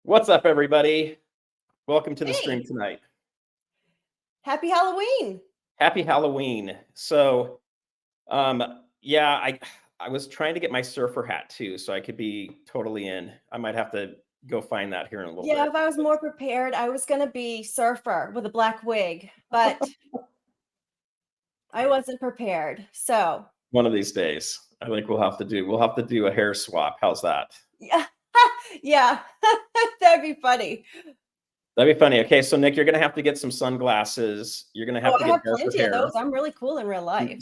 What's up, everybody? Welcome to the stream Hey, tonight. happy Halloween. Happy Halloween. So, yeah, I was trying to get my surfer hat too, so I could be totally in. I might have to go find that here in a little Yeah, bit. if I was more prepared, I was gonna be surfer with a black wig, but I wasn't prepared. So One of these days, I think we'll have to do a hair swap. How's that? yeah, yeah, that'd be funny. That'd be funny. Okay, so Nick, you're gonna have to get some sunglasses. You're gonna have Oh, to I get have darker plenty of hair. those. I'm really cool in real life.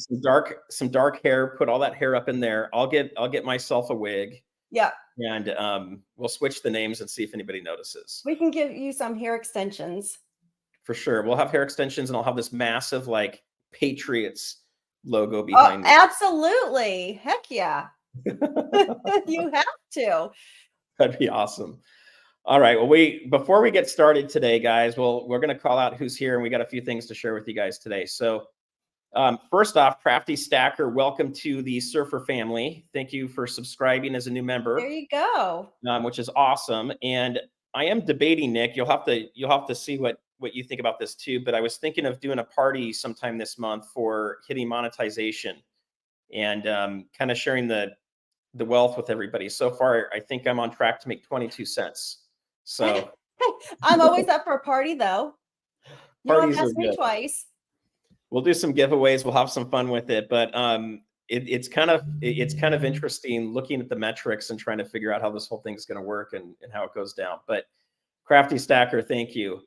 Some dark hair. Put all that hair up in there. I'll get myself a wig. Yeah, And we'll switch the names and see if anybody notices. we can give you some hair extensions. For sure. We'll have hair extensions and I'll have this massive like Patriots logo Oh, behind me. absolutely. Heck yeah. You have to. That'd be awesome. All right. Well, before we get started today, guys, we're going to call out who's here, and we got a few things to share with you guys today. So first off, Crafty Stacker, welcome to the Surfer family. Thank you for subscribing as a new member. There you go. Which is awesome. And I am debating, Nick. You'll have to see what you think about this too. But I was thinking of doing a party sometime this month for hitting monetization and kind of sharing the wealth with everybody. So far, I think I'm on track to make 22 cents. So I'm always up for a party though. You don't parties are ask me good. twice. We'll do some giveaways. We'll have some fun with it. But it's kind of interesting looking at the metrics and trying to figure out how this whole thing is going to work and how it goes down. But Crafty Stacker, thank you.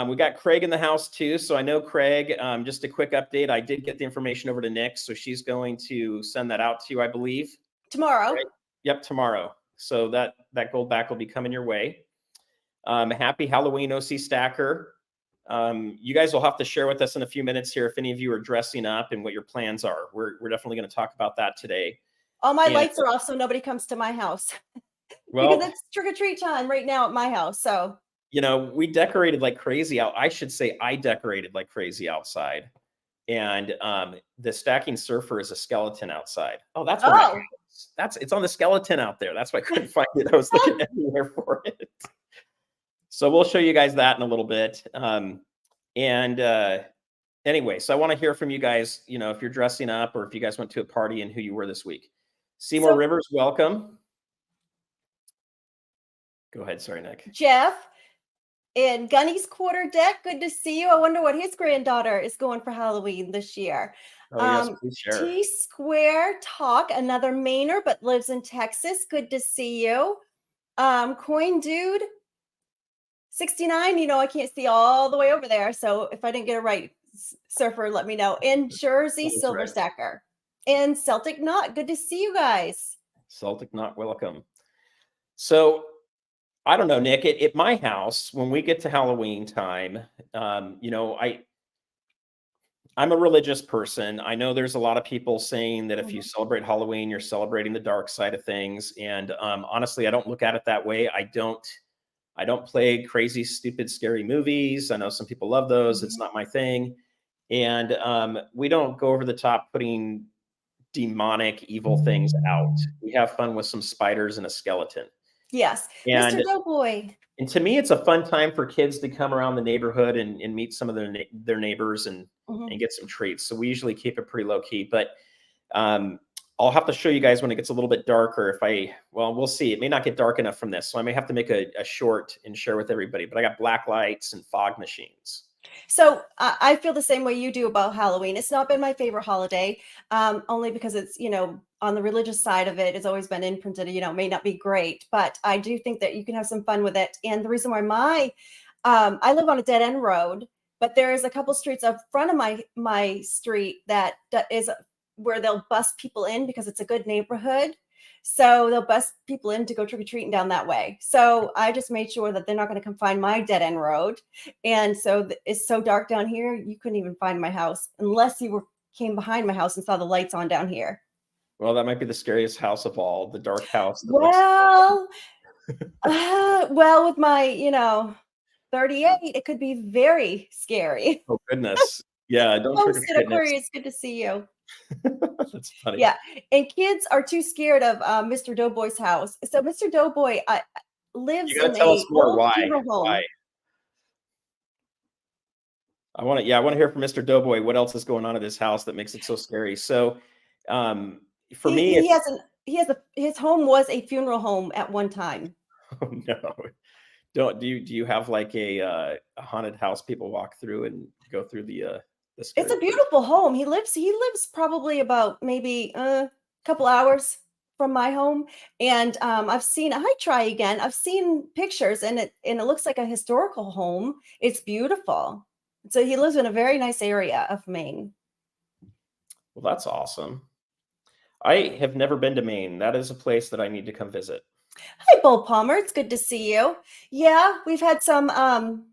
We got Craig in the house too. So I know Craig, just a quick update. I did get the information over to Nick. So she's going to send that out to you, I believe. Tomorrow. Right? Yep, tomorrow. So that gold back will be coming your way. Happy Halloween, OC Stacker. You guys will have to share with us in a few minutes here if any of you are dressing up and what your plans are. We're definitely going to talk about that today. All my lights are off, so nobody comes to my house. Well, because it's trick-or-treat time right now at my house. So we decorated like crazy out. I should say I decorated like crazy outside. And the stacking surfer is a skeleton outside. Oh, that's where my hat is. It's on the skeleton out there. That's why I couldn't find it. I was looking everywhere for it. So we'll show you guys that in a little bit. Anyway, so I want to hear from you guys, if you're dressing up or if you guys went to a party and who you were this week. Seymour Rivers, welcome. Go ahead. Sorry, Nick. Jeff in Gunny's quarter deck. Good to see you. I wonder what his granddaughter is going for Halloween this year. Oh, yes, please share. T Square Talk, another Mainer, but lives in Texas. Good to see you. Coin Dude 69. I can't see all the way over there. So if I didn't get it right, Surfer, let me know. In Jersey, Silver Stacker. And Celtic Knot. Good to see you guys. Celtic Knot, welcome. So I don't know, Nick, at my house, when we get to Halloween time, I'm a religious person. I know there's a lot of people saying that if you celebrate Halloween, you're celebrating the dark side of things. And honestly, I don't look at it that way. I don't play crazy, stupid, scary movies. I know some people love those. It's not my thing. And we don't go over the top putting demonic, evil things out. We have fun with some spiders and a skeleton. Yes, Mr. Doughboy. And to me, it's a fun time for kids to come around the neighborhood and meet some of their neighbors and get some treats. So we usually keep it pretty low key. But I'll have to show you guys when it gets a little bit darker. We'll see. It may not get dark enough from this, so I may have to make a short and share with everybody. But I got black lights and fog machines. So I feel the same way you do about Halloween. It's not been my favorite holiday, only because it's, on the religious side of it, it's always been imprinted, may not be great, but I do think that you can have some fun with it. And the reason why I live on a dead end road, but there is a couple streets up front of my street that is where they'll bus people in because it's a good neighborhood. So they'll bus people in to go trick-or-treating down that way. So I just made sure that they're not going to come find my dead end road. And so it's so dark down here, you couldn't even find my house unless you came behind my house and saw the lights on down here. Well, that might be the scariest house of all, the dark house. Well, with my, 38, it could be very scary. Oh, goodness. Yeah, don't trick-or-treat. Aquarius, good to see you. That's funny. Yeah, and kids are too scared of Mr. Doughboy's house. So Mr. Doughboy, lives You got in to tell us a more. old Why? funeral Why? home. I want to. Yeah, I want to hear from Mr. Doughboy. What else is going on at this house that makes it so scary? So, um, for He me, he it's has an he has a his home was a funeral home at one time. oh no. Don't do you have like a haunted house people walk through and go through the It's scary a part? beautiful home. He lives probably about maybe a couple hours from my home, and I've seen. I try again. I've seen pictures, and it looks like a historical home. It's beautiful. So he lives in a very nice area of Maine. Well, that's awesome. I have never been to Maine. That is a place that I need to come visit. Hi, Bull Palmer. It's good to see you. Yeah, we've had some.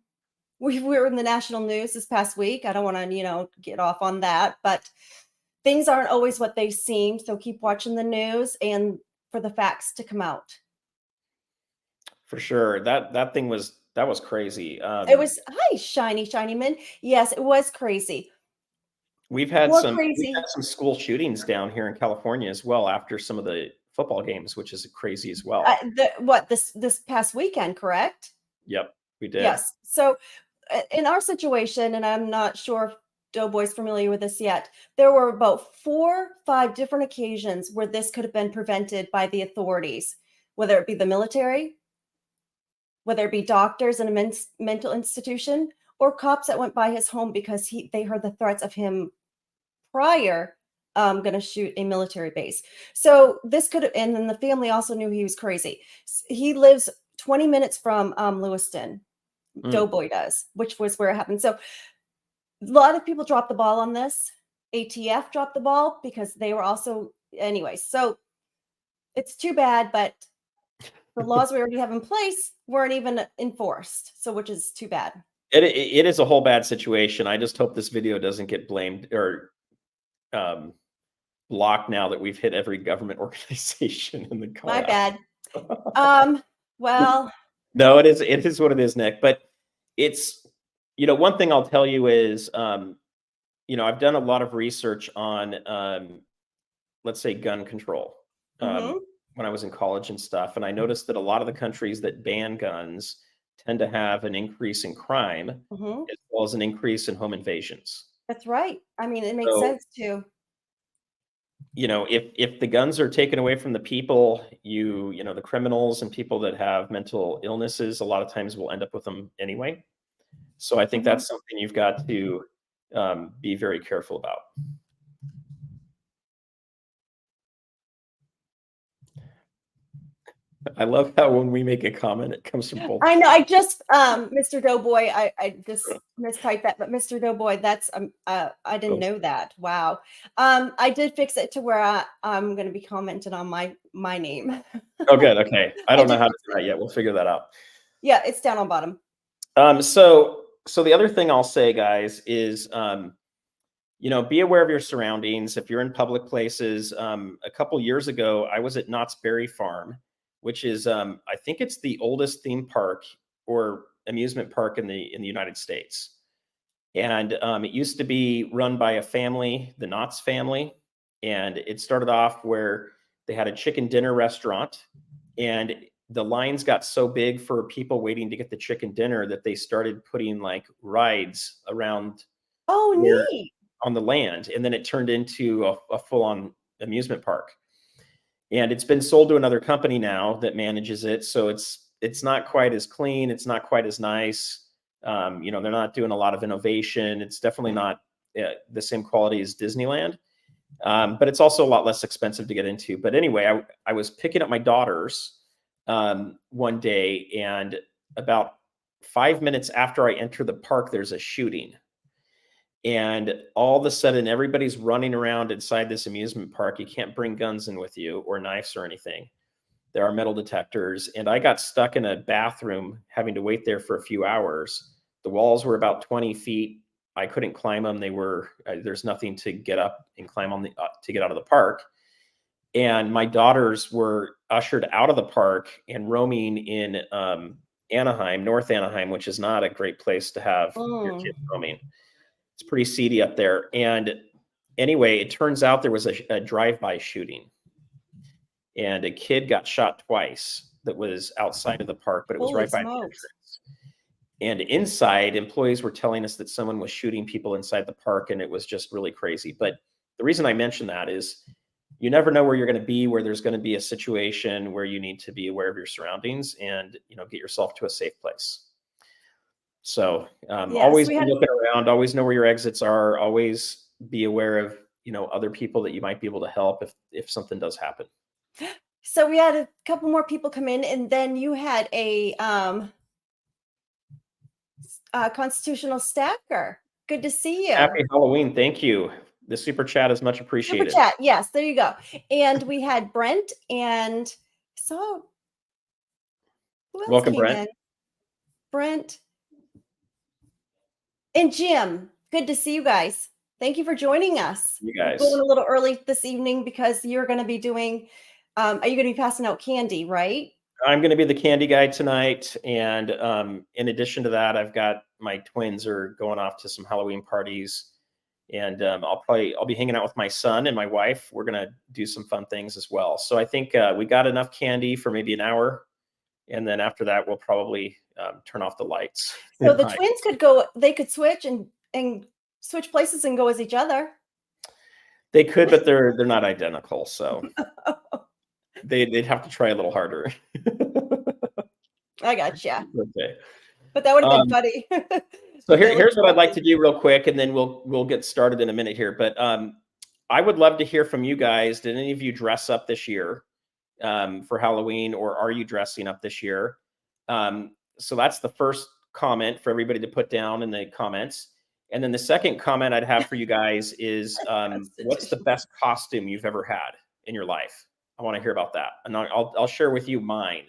We were in the national news this past week. I don't want to, get off on that, but things aren't always what they seem. So keep watching the news and for the facts to come out. For sure. That was crazy. It was hi, shiny, shiny man. Yes, it was crazy. More We've had crazy. some school shootings down here in California as well after some of the football games, which is crazy as well. What this past weekend, correct? Yep, we did. Yes. So in our situation, and I'm not sure if Doughboy's familiar with this yet, there were about 5 different occasions where this could have been prevented by the authorities, whether it be the military, whether it be doctors in a mental institution, or cops that went by his home because they heard the threats of him prior going to shoot a military base. So this could have, and then the family also knew he was crazy. He lives 20 minutes from Lewiston. Mm. Doughboy does, which was where it happened. So a lot of people dropped the ball on this. ATF dropped the ball because they were also, anyway. So it's too bad, but the laws we already have in place weren't even enforced. So, which is too bad. It is a whole bad situation. I just hope this video doesn't get blamed or um, blocked now that we've hit every government organization in the My Colorado. bad. Well, No, it is what it is, Nick. But it's one thing I'll tell you is I've done a lot of research on let's say gun control um, mhm, when I was in college and stuff, and I noticed that a lot of the countries that ban guns tend to have an increase in crime mhm. as well as an increase in home invasions. That's right. I mean, it makes So sense too. if the guns are taken away from the people, the criminals and people that have mental illnesses, a lot of times will end up with them anyway. So I think Mhm. that's something you've got to be very careful about. I love how when we make a comment, it comes from both. I know. I just, Mr. Doughboy, I just mistyped that, but Mr. Doughboy, that's, I didn't know that. Wow. I did fix it to where I'm going to be commenting on my name. Oh, good. Okay. I I don't know did how to fix do it. that yet. We'll figure that out. Yeah, it's down on bottom. So the other thing I'll say, guys, is be aware of your surroundings. If you're in public places, a couple years ago, I was at Knott's Berry Farm, which is I think it's the oldest theme park or amusement park in the United States. And it used to be run by a family, the Knotts family, and it started off where they had a chicken dinner restaurant, and the lines got so big for people waiting to get the chicken dinner that they started putting like rides around Oh, where neat. on the land, and then it turned into a full-on amusement park. And it's been sold to another company now that manages it, so it's not quite as clean, it's not quite as nice. They're not doing a lot of innovation. It's definitely not the same quality as Disneyland, but it's also a lot less expensive to get into. But anyway, I was picking up my daughters one day, and about 5 minutes after I enter the park, there's a shooting. And all of a sudden, everybody's running around inside this amusement park. You can't bring guns in with you or knives or anything. There are metal detectors. And I got stuck in a bathroom having to wait there for a few hours. The walls were about 20 feet. I couldn't climb them. There's nothing to get up and climb on to get out of the park. And my daughters were ushered out of the park and roaming in Anaheim, North Anaheim, which is not a great place to have your Mm. kids roaming. It's pretty seedy up there. And anyway, it turns out there was a drive-by shooting, and a kid got shot twice. that was outside of the park, but it was Holy right by the smokes. entrance. And inside, employees were telling us that someone was shooting people inside the park, and it was just really crazy. But the reason I mention that is you never know where you're going to be, where there's going to be a situation where you need to be aware of your surroundings and, get yourself to a safe place. So Yes, always we be had looking around, always know where your exits are, always be aware of, other people that you might be able to help if something does happen. so we had a couple more people come in, and then you had a constitutional stacker. Good to see you. Happy Halloween. Thank you. The super chat is much Super appreciated. chat. Yes, there you go. And we had Brent and so who else Welcome, came Brent. in? Brent and Jim. Good to see you guys. Thank you for joining us. You We're going guys. a little early this evening because you're going to be doing, are you going to be passing out candy, right? I'm going to be the candy guy tonight. And in addition to that, I've got my twins are going off to some Halloween parties. And I'll be hanging out with my son and my wife. We're going to do some fun things as well. So I think we got enough candy for maybe an hour. And then after that, we'll probably turn off the lights. So the twins could go, they could switch and switch places and go as each other. They could, but they're not identical. So they'd have to try a little harder. I gotcha. Okay. But that would have been funny. So That would here's be what I'd like funny. to do real quick, and then we'll get started in a minute here. But I would love to hear from you guys. Did any of you dress up this year for Halloween, or are you dressing up this year? So that's the first comment for everybody to put down in the comments. And then the second comment I'd have for you guys is what's the best costume you've ever had in your life? I want to hear about that. And I'll share with you mine.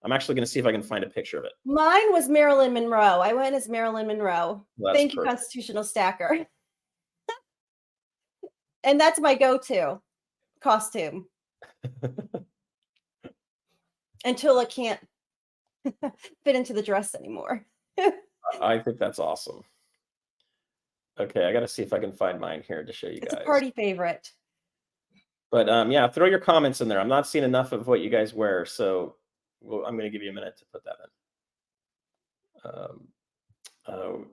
I'm actually going to see if I can find a picture of it. Mine was Marilyn Monroe. I went as Marilyn Monroe. Well, that's Thank you, perfect. constitutional stacker. And that's my go-to costume until I can't fit into the dress anymore. I think that's awesome. Okay, I got to see if I can find mine here to show you It's a guys. party favorite. But yeah, throw your comments in there. I'm not seeing enough of what you guys wear, so I'm going to give you a minute to put that in. Oh,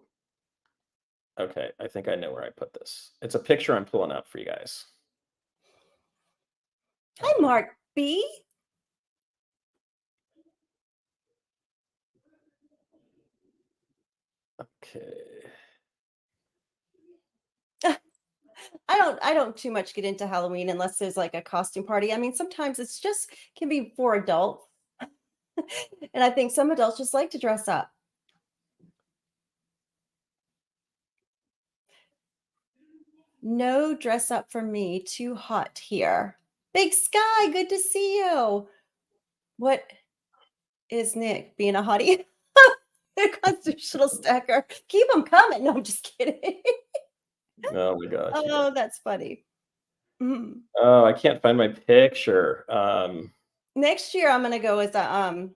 okay, I think I know where I put this. It's a picture I'm pulling up for you guys. Hi, Mark B. Okay. I don't too much get into Halloween unless there's like a costume party. I mean, sometimes it's just can be for adults. And I think some adults just like to dress up. No dress up for me. Too hot here. Big Sky, good to see you. What is Nick being a hottie? A constitutional stacker. Keep them coming. No, I'm just kidding. Oh my gosh. Oh, that's funny. Mhm. Oh, I can't find my picture. Next year, I'm gonna go as a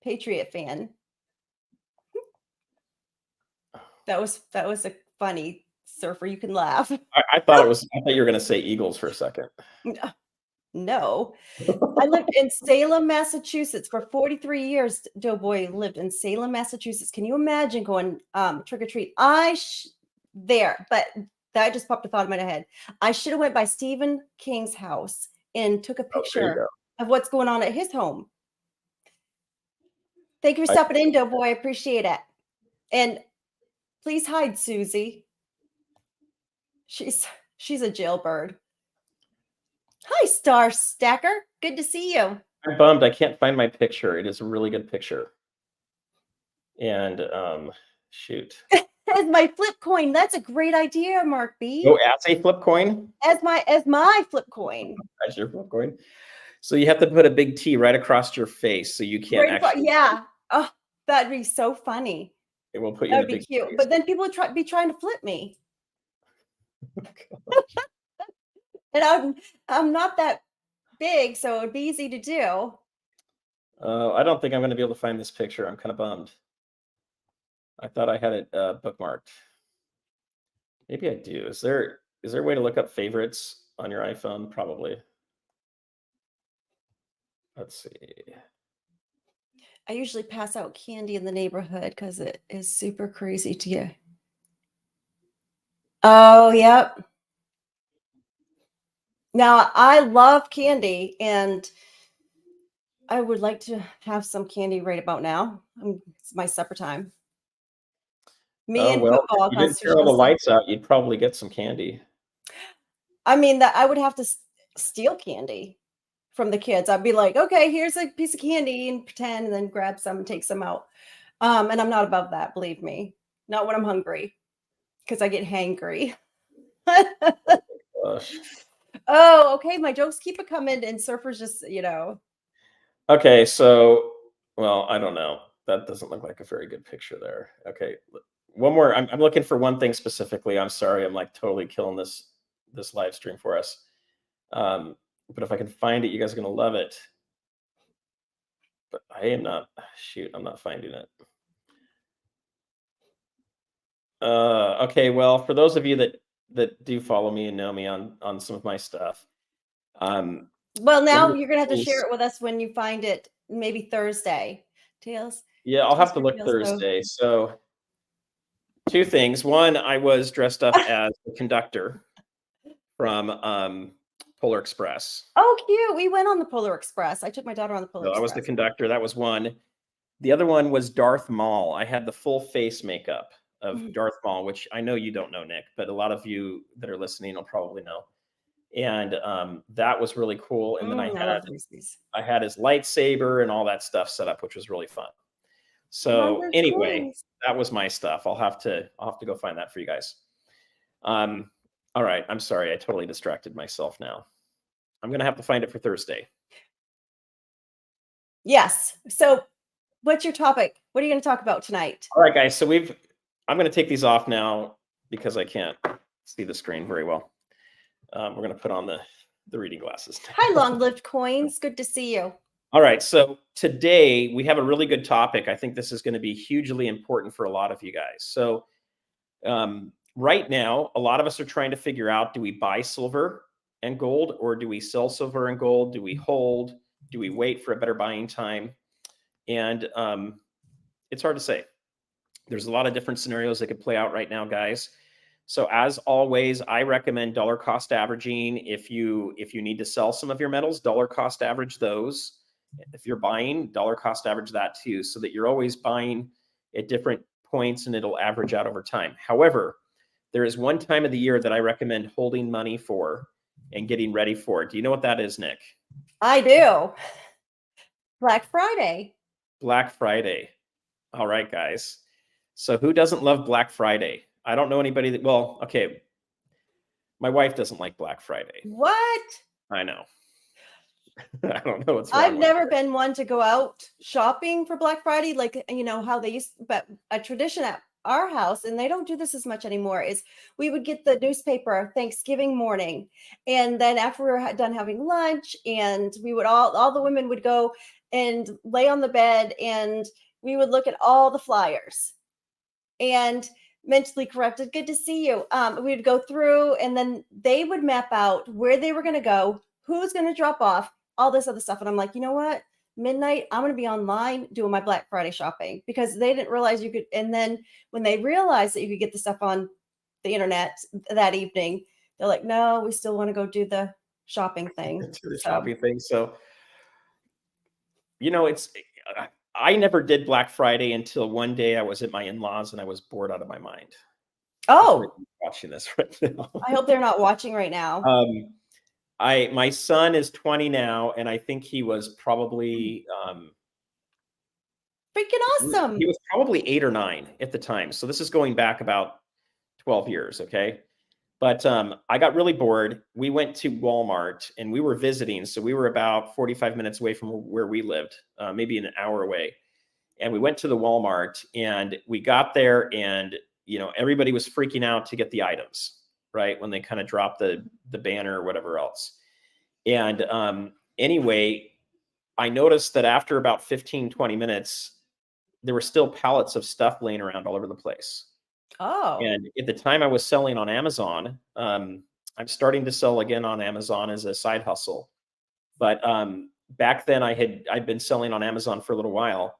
Patriot fan. That was a funny surfer. You can laugh. I thought it was. I thought you were going to say Eagles for a second. No. I lived in Salem, Massachusetts for 43 years. Doughboy lived in Salem, Massachusetts. Can you imagine going trick or treat? There, but that just popped a thought in my head. I should have went by Stephen King's house and took a Oh, there you picture go. of what's going on at his home. Thank you for stopping in, Doughboy. I appreciate it. And please hide Susie. She's a jailbird. Hi, Star Stacker. Good to see you. I'm bummed. I can't find my picture. It is a really good picture. And shoot. As my flip coin. That's a great idea, Mark B. Oh, as a flip coin? As my flip coin. As your flip coin. So you have to put a big T right across your face so you can't actually. Yeah. Oh, that'd be so funny. It will put you in a That'd be big cute. space. But then people would be trying to flip me. And I'm not that big, so it'd be easy to do. I don't think I'm going to be able to find this picture. I'm kind of bummed. I thought I had it bookmarked. Maybe I do. Is there a way to look up favorites on your iPhone? Probably. Let's see. I usually pass out candy in the neighborhood because it is super crazy to get. Oh, yep. Now I love candy, and I would like to have some candy right about now. It's my supper time. Me Oh, and well, if football, you didn't turn all constitutional the son. lights out, you'd probably get some candy. I mean, that I would have to steal candy from the kids. I'd be like, okay, here's a piece of candy and pretend, and then grab some and take some out. And I'm not above that, believe me. Not when I'm hungry, because I get hangry. Gosh. Oh, okay. My jokes keep it coming, and surfers just. Okay, so, well, I don't know. That doesn't look like a very good picture there. Okay, one more. I'm looking for one thing specifically. I'm sorry, I'm like totally killing this live stream for us. But if I can find it, you guys are gonna love it. But I am not. Shoot, I'm not finding it. Okay, well, for those of you that do follow me and know me on some of my stuff, um, Well, one of now the you're gonna have to share things. it with us when you find it, maybe Thursday. Tales, Yeah, I'll have to Tuesday look tales. So, Thursday. So two things. One, I was dressed up as the conductor from Polar Express. oh, cute. We went on the Polar Express. I took my daughter on the Polar So I was the Express. conductor. That was one. The other one was Darth Maul. I had the full face makeup of Mm, Darth Maul, which I know you don't know, Nick, but a lot of you that are listening will probably know. And that was really cool. And then I love Reese's. I had his lightsaber and all that stuff set up, which was really fun. So Wonder anyway, Toys. that was my stuff. I'll have to go find that for you guys. Um, all right. I'm sorry. I totally distracted myself now. I'm gonna have to find it for Thursday. Yes. So, what's your topic? What are you going to talk about tonight? All right, guys. So I'm gonna take these off now because I can't see the screen very well. We're gonna put on the reading glasses Hi, now. long lived coins. Good to see you. All right. So today we have a really good topic. I think this is going to be hugely important for a lot of you guys. So right now, a lot of us are trying to figure out, do we buy silver and gold, or do we sell silver and gold? Do we hold? Do we wait for a better buying time? And it's hard to say. There's a lot of different scenarios that could play out right now, guys. So as always, I recommend dollar cost averaging. If you need to sell some of your metals, dollar cost average those. If you're buying, dollar cost average that too, so that you're always buying at different points and it'll average out over time. However, there is one time of the year that I recommend holding money for and getting ready for it. Do you know what that is, Nick? I do. Black Friday. Black Friday. All right, guys. So who doesn't love Black Friday? I don't know anybody that, well, okay. My wife doesn't like Black Friday. What? I know. I don't know what's I've wrong with never her. been one to go out shopping for Black Friday, like, how they used, but a tradition at our house, and they don't do this as much anymore, is we would get the newspaper Thanksgiving morning. And then after we were done having lunch, and we would all the women would go and lay on the bed, and we would look at all the flyers and mentally corrected. Good to see you. We would go through, and then they would map out where they were going to go, who's going to drop off, all this other stuff. And I'm like, you know what? Midnight, I'm going to be online doing my Black Friday shopping, because they didn't realize you could. And then when they realized that you could get the stuff on the internet that evening, they're like, no, we still want to go do the shopping thing. To the So, shopping thing. So, it's, I never did Black Friday until one day I was at my in-laws and I was bored out of my mind. Hopefully oh, you're watching this right now. I hope they're not watching right now. um, my son is 20 now, and I think he was probably Freaking he awesome. was probably 8 or 9 at the time. So this is going back about 12 years, okay? But I got really bored. We went to Walmart and we were visiting. So we were about 45 minutes away from where we lived, maybe an hour away. And we went to the Walmart and we got there, and everybody was freaking out to get the items, right? When they kind of dropped the banner or whatever else. And anyway, I noticed that after about 15, 20 minutes, there were still pallets of stuff laying around all over the place. Oh, And at the time I was selling on Amazon, I'm starting to sell again on Amazon as a side hustle. But back then I'd been selling on Amazon for a little while.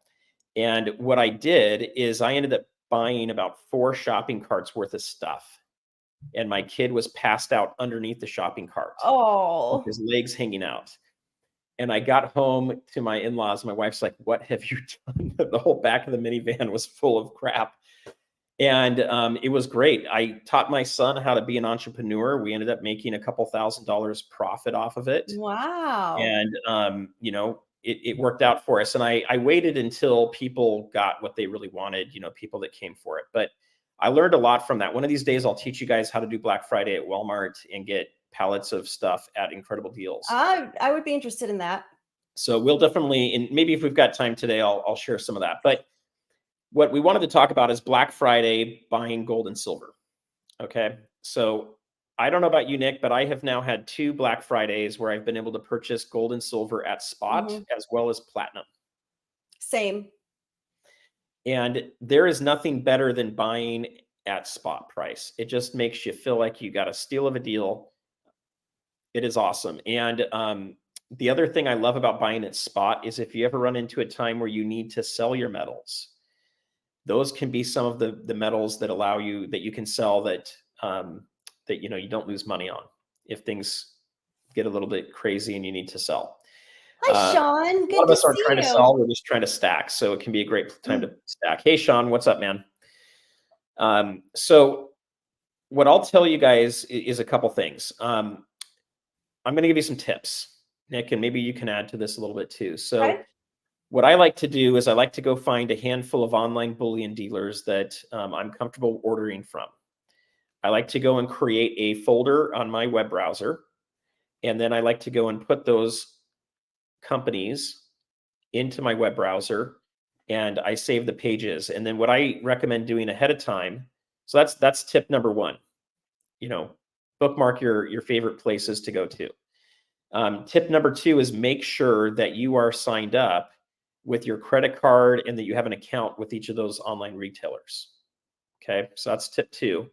And what I did is I ended up buying about 4 shopping carts worth of stuff. And my kid was passed out underneath the shopping cart with Oh, his legs hanging out. And I got home to my in-laws. My wife's like, "What have you done?" The whole back of the minivan was full of crap. And it was great. I taught my son how to be an entrepreneur. We ended up making a couple $1,000s profit off of it. wow. And it worked out for us. And I waited until people got what they really wanted, people that came for it. But I learned a lot from that. One of these days, I'll teach you guys how to do Black Friday at Walmart and get pallets of stuff at incredible deals. I would be interested in that. So we'll definitely, and maybe if we've got time today, I'll share some of that. But what we wanted to talk about is Black Friday buying gold and silver. Okay. So I don't know about you, Nick, but I have now had 2 Black Fridays where I've been able to purchase gold and silver at spot Mhm. as well as platinum. Same. And there is nothing better than buying at spot price. It just makes you feel like you got a steal of a deal. It is awesome. And the other thing I love about buying at spot is if you ever run into a time where you need to sell your metals, those can be some of the metals that allow you that you can sell that you don't lose money on if things get a little bit crazy and you need to sell. Hi, A Sean. lot Good of to us aren't see trying to you. sell; we're just trying to stack. So it can be a great time Mm, to stack. Hey, Sean, what's up, man? So what I'll tell you guys is a couple things. I'm going to give you some tips, Nick, and maybe you can add to this a little bit too. So okay. what I like to do is I like to go find a handful of online bullion dealers that I'm comfortable ordering from. I like to go and create a folder on my web browser, and then I like to go and put those companies into my web browser, and I save the pages. And then what I recommend doing ahead of time, so that's tip number one. You know, bookmark your favorite places to go to. Tip number two is make sure that you are signed up with your credit card and that you have an account with each of those online retailers. Okay, so that's tip two.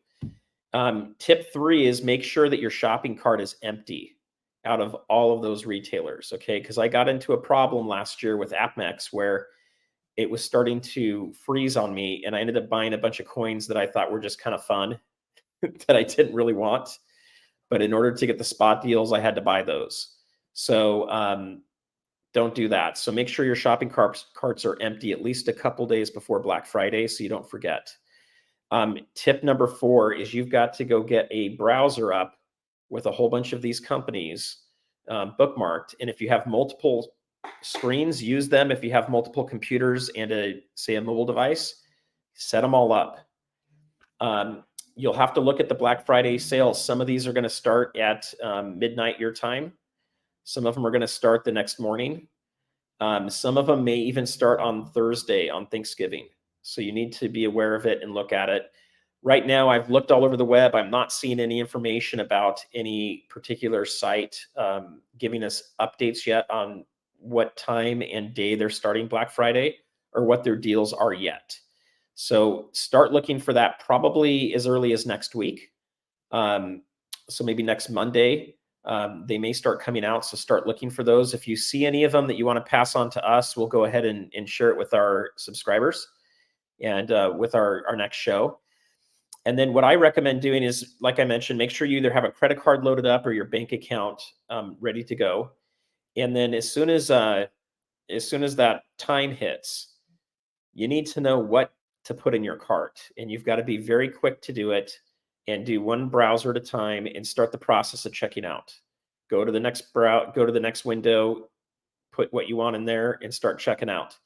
Tip three is make sure that your shopping cart is empty out of all of those retailers. Okay, because I got into a problem last year with AppMex where it was starting to freeze on me, and I ended up buying a bunch of coins that I thought were just kind of fun that I didn't really want. But in order to get the spot deals, I had to buy those. So don't do that. So make sure your shopping carts are empty at least a couple days before Black Friday so you don't forget. Tip number four is you've got to go get a browser up with a whole bunch of these companies bookmarked. And if you have multiple screens, use them. If you have multiple computers and say a mobile device, set them all up. You'll have to look at the Black Friday sales. Some of these are going to start at midnight your time. Some of them are going to start the next morning. Some of them may even start on Thursday on Thanksgiving. So you need to be aware of it and look at it. Right now, I've looked all over the web. I'm not seeing any information about any particular site giving us updates yet on what time and day they're starting Black Friday or what their deals are yet. So start looking for that probably as early as next week. So maybe next Monday, they may start coming out. So start looking for those. If you see any of them that you want to pass on to us, we'll go ahead and share it with our subscribers and with our next show. And then what I recommend doing is, like I mentioned, make sure you either have a credit card loaded up or your bank account ready to go. And then as soon as that time hits, you need to know what to put in your cart, and you've got to be very quick to do it and do one browser at a time and start the process of checking out. Go to the next go to the next window, put what you want in there, and start checking out.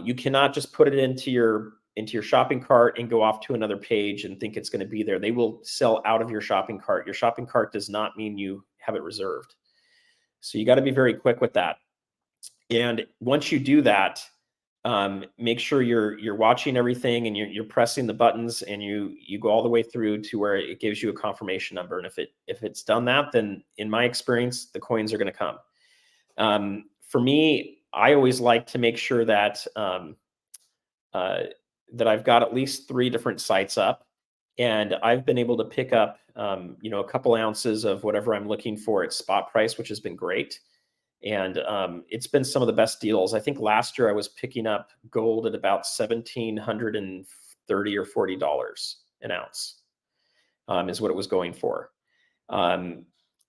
You cannot just put it into your shopping cart and go off to another page and think it's going to be there. They will sell out of your shopping cart. Your shopping cart does not mean you have it reserved. So you got to be very quick with that. And once you do that, make sure you're watching everything and you're pressing the buttons and you go all the way through to where it gives you a confirmation number. And if it's done that, then in my experience, the coins are going to come. For me, I always like to make sure that that I've got at least 3 different sites up, and I've been able to pick up a couple ounces of whatever I'm looking for at spot price, which has been great. And it's been some of the best deals. I think last year I was picking up gold at about $1,730 or $40 an ounce, is what it was going for. And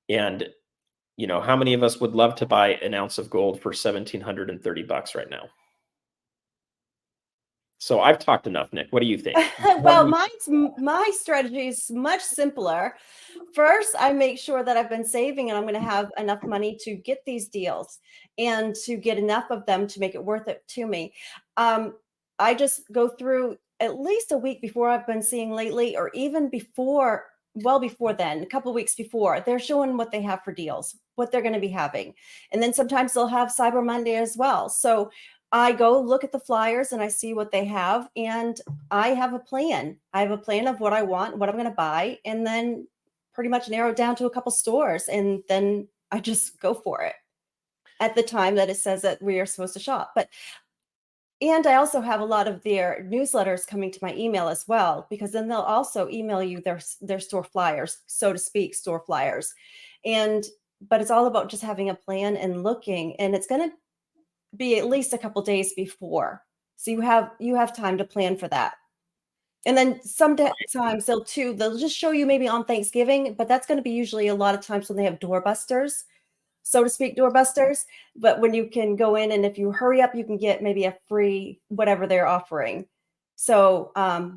how many of us would love to buy an ounce of gold for $1,730 right now? So I've talked enough, Nick. What do you think? Well, my strategy is much simpler. First, I make sure that I've been saving and I'm going to have enough money to get these deals and to get enough of them to make it worth it to me. I just go through at least a week before I've been seeing lately, or even before, well before then, a couple weeks before, they're showing what they have for deals, what they're going to be having. And then sometimes they'll have Cyber Monday as well. So I go look at the flyers and I see what they have, and I have a plan. I have a plan of what I want, what I'm going to buy, and then pretty much narrow it down to a couple stores, and then I just go for it at the time that it says that we are supposed to shop. And I also have a lot of their newsletters coming to my email as well, because then they'll also email you their store flyers, so to speak, store flyers. But it's all about just having a plan and looking, and it's going to be at least a couple days before. So you have time to plan for that. And then sometimes they'll just show you maybe on Thanksgiving, but that's going to be usually a lot of times when they have doorbusters, so to speak, doorbusters. But when you can go in and if you hurry up, you can get maybe a free whatever they're offering. So, but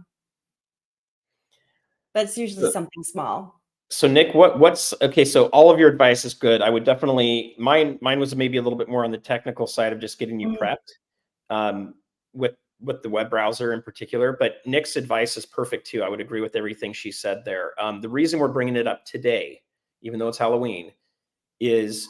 it's usually something small. So Nick, what's okay? So all of your advice is good. I would definitely mine was maybe a little bit more on the technical side of just getting you prepped, with the web browser in particular. But Nick's advice is perfect too. I would agree with everything she said there. The reason we're bringing it up today, even though it's Halloween, is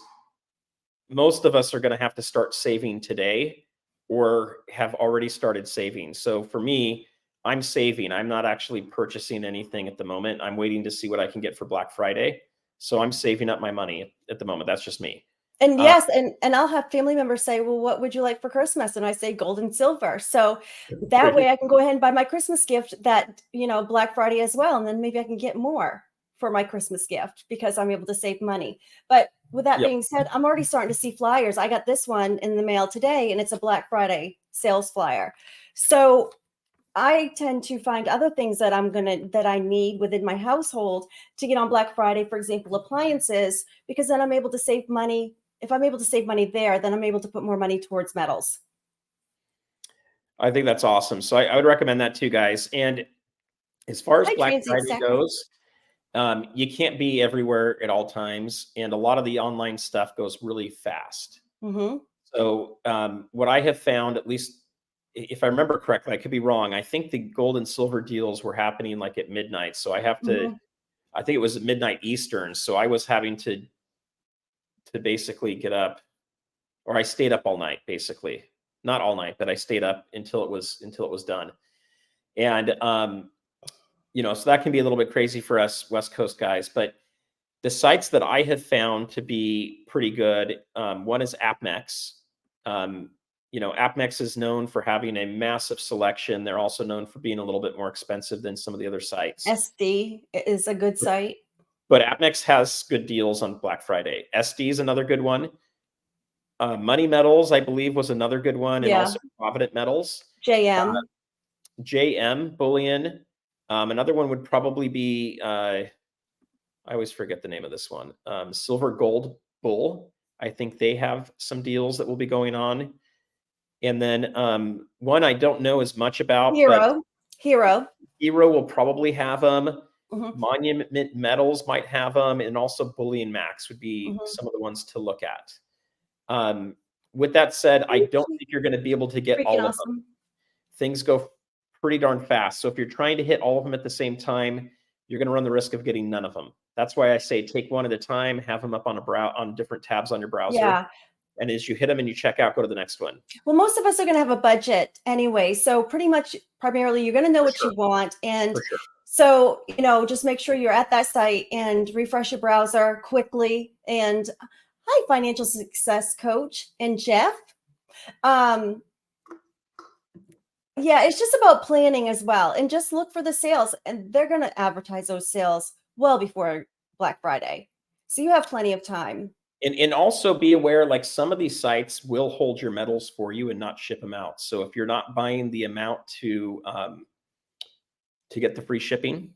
most of us are going to have to start saving today or have already started saving. So for me, I'm saving. I'm not actually purchasing anything at the moment. I'm waiting to see what I can get for Black Friday. So I'm saving up my money at the moment. That's just me. And yes, and I'll have family members say, "Well, what would you like for Christmas?" And I say gold and silver. So that way I can go ahead and buy my Christmas gift that, Black Friday as well. And then maybe I can get more for my Christmas gift because I'm able to save money. But with that being said, I'm already starting to see flyers. I got this one in the mail today, and it's a Black Friday sales flyer. So I tend to find other things that I need within my household to get on Black Friday, for example, appliances, because then I'm able to save money. If I'm able to save money there, then I'm able to put more money towards metals. I think that's awesome. So I would recommend that too, guys. And as far as Black Friday goes, you can't be everywhere at all times. And a lot of the online stuff goes really fast. Mm-hmm. So what I have found, at least if I remember correctly, I could be wrong. I think the gold and silver deals were happening like at midnight. So I have to, I think it was at midnight Eastern. So I was having to basically get up, or I stayed up all night, basically. Not all night, but I stayed up until it was done. And so that can be a little bit crazy for us West Coast guys. But the sites that I have found to be pretty good, one is AppMex. AppMex is known for having a massive selection. They're also known for being a little bit more expensive than some of the other sites. SD is a good site. But AppMex has good deals on Black Friday. SD is another good one. Money Metals, I believe, was another good one. And also Provident Metals. JM, Bullion. Another one would probably be, I always forget the name of this one. Silver Gold Bull. I think they have some deals that will be going on. And then one I don't know as much about. Hero will probably have them. Monument Metals might have them. And also Bullion Max would be some of the ones to look at. With that said, I don't think you're going to be able to get all of them. Things go pretty darn fast. So if you're trying to hit all of them at the same time, you're going to run the risk of getting none of them. That's why I say take one at a time, have them up on different tabs on your browser. Yeah. And as you hit them and you check out, go to the next one. Well, most of us are going to have a budget anyway. So primarily, you're going to know what you want. And so, just make sure you're at that site and refresh your browser quickly. And hi, Financial Success Coach and Jeff. Yeah, it's just about planning as well. And just look for the sales. And they're going to advertise those sales well before Black Friday. So you have plenty of time. And also be aware, like some of these sites will hold your metals for you and not ship them out. So if you're not buying the amount to get the free shipping,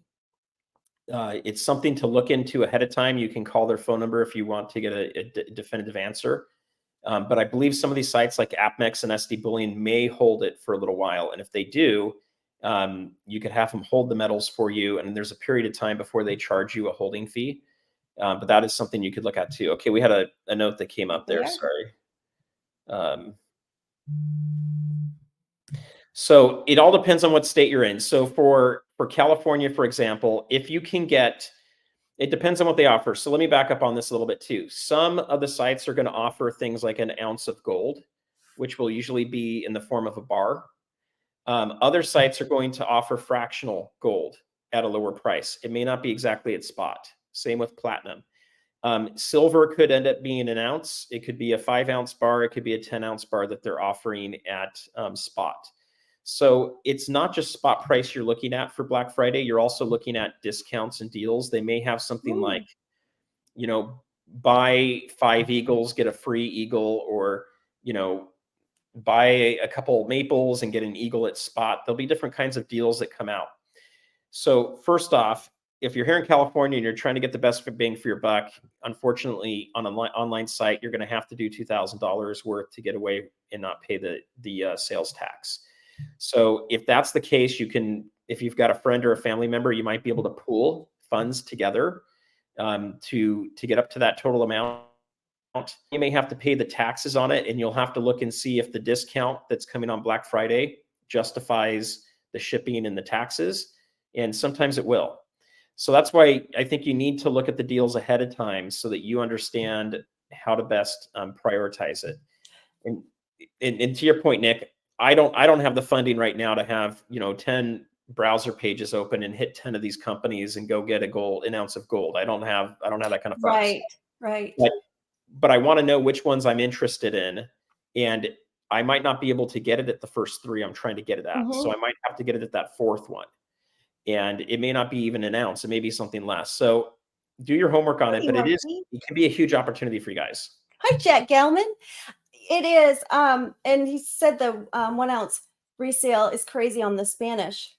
it's something to look into ahead of time. You can call their phone number if you want to get a definitive answer. But I believe some of these sites like AppMex and SD Bullion may hold it for a little while. And if they do, you could have them hold the metals for you. And there's a period of time before they charge you a holding fee. But that is something you could look at too. Okay, we had a note that came up there. Yeah. Sorry. So it all depends on what state you're in. So for California, for example, if you can get, it depends on what they offer. So let me back up on this a little bit too. Some of the sites are going to offer things like an ounce of gold, which will usually be in the form of a bar. Other sites are going to offer fractional gold at a lower price. It may not be exactly at spot. Same with platinum. Silver could end up being an ounce. It could be a 5-ounce bar. It could be a 10-ounce bar that they're offering at spot. So it's not just spot price you're looking at for Black Friday. You're also looking at discounts and deals. They may have something like, buy 5 eagles, get a free eagle, or, buy a couple maples and get an eagle at spot. There'll be different kinds of deals that come out. So first off, if you're here in California and you're trying to get the best bang for your buck, unfortunately, on an online site, you're going to have to do $2,000 worth to get away and not pay the sales tax. So if that's the case, if you've got a friend or a family member, you might be able to pool funds together to get up to that total amount. You may have to pay the taxes on it, and you'll have to look and see if the discount that's coming on Black Friday justifies the shipping and the taxes. And sometimes it will. So that's why I think you need to look at the deals ahead of time so that you understand how to best prioritize it. And to your point, Nick, I don't have the funding right now to have 10 browser pages open and hit 10 of these companies and go get an ounce of gold. I don't have that kind of funds. Right. But I want to know which ones I'm interested in, and I might not be able to get it at the first 3 I'm trying to get it at. So I might have to get it at that 4th one. And it may not be even an ounce. It may be something less. So do your homework on it, but it can be a huge opportunity for you guys. Hi, Jack Gelman. It is. And he said the 1 ounce resale is crazy on the Spanish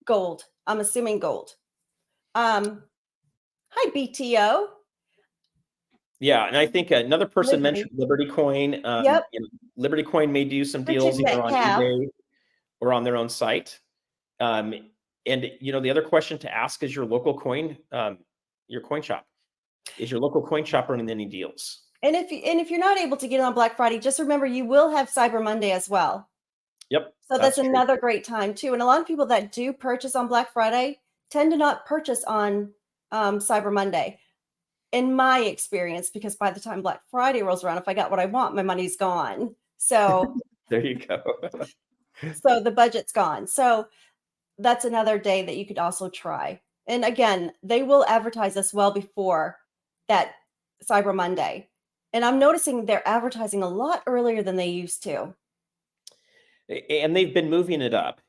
gold. I'm assuming gold. Hi, BTO. Yeah, and I think another person mentioned Liberty Coin. Yep. Liberty Coin may do some deals either on eBay or on their own site. And the other question to ask is your local coin shop. Is your local coin shop running any deals? And if you're not able to get it on Black Friday, just remember you will have Cyber Monday as well. Yep. So that's another great time too. And a lot of people that do purchase on Black Friday tend to not purchase on Cyber Monday, in my experience, because by the time Black Friday rolls around, if I got what I want, my money's gone. So there you go. So the budget's gone. So that's another day that you could also try. And again, they will advertise us well before that Cyber Monday. And I'm noticing they're advertising a lot earlier than they used to. And they've been moving it up.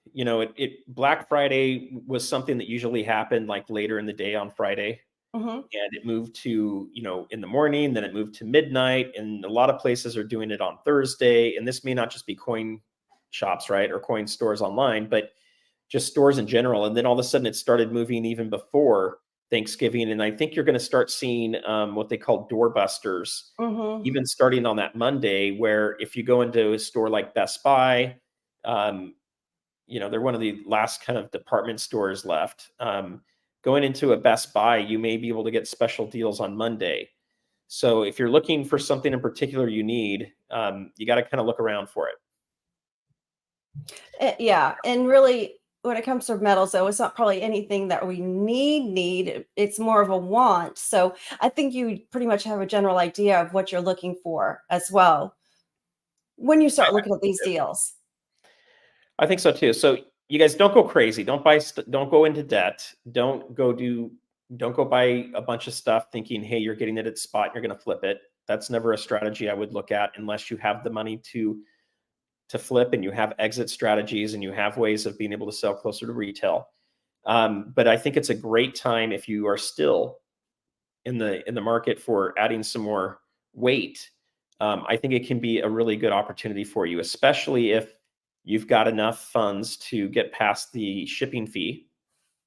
Black Friday was something that usually happened like later in the day on Friday. And it moved to, in the morning, then it moved to midnight. And a lot of places are doing it on Thursday. And this may not just be coin shops, right? Or coin stores online, but just stores in general. And then all of a sudden it started moving even before Thanksgiving. And I think you're going to start seeing what they call doorbusters, even starting on that Monday, where if you go into a store like Best Buy, they're one of the last kind of department stores left. Going into a Best Buy, you may be able to get special deals on Monday. So if you're looking for something in particular you need, you got to kind of look around for it. Yeah. And really, when it comes to metals, though, it's not probably anything that we need. It's more of a want. So I think you pretty much have a general idea of what you're looking for as well when you start looking at these deals. I think so too. So you guys don't go crazy. Don't go into debt. Don't go buy a bunch of stuff thinking, hey, you're getting it at spot, you're going to flip it. That's never a strategy I would look at unless you have the money to flip and you have exit strategies and you have ways of being able to sell closer to retail. But I think it's a great time if you are still in the market for adding some more weight, I think it can be a really good opportunity for you, especially if you've got enough funds to get past the shipping fee,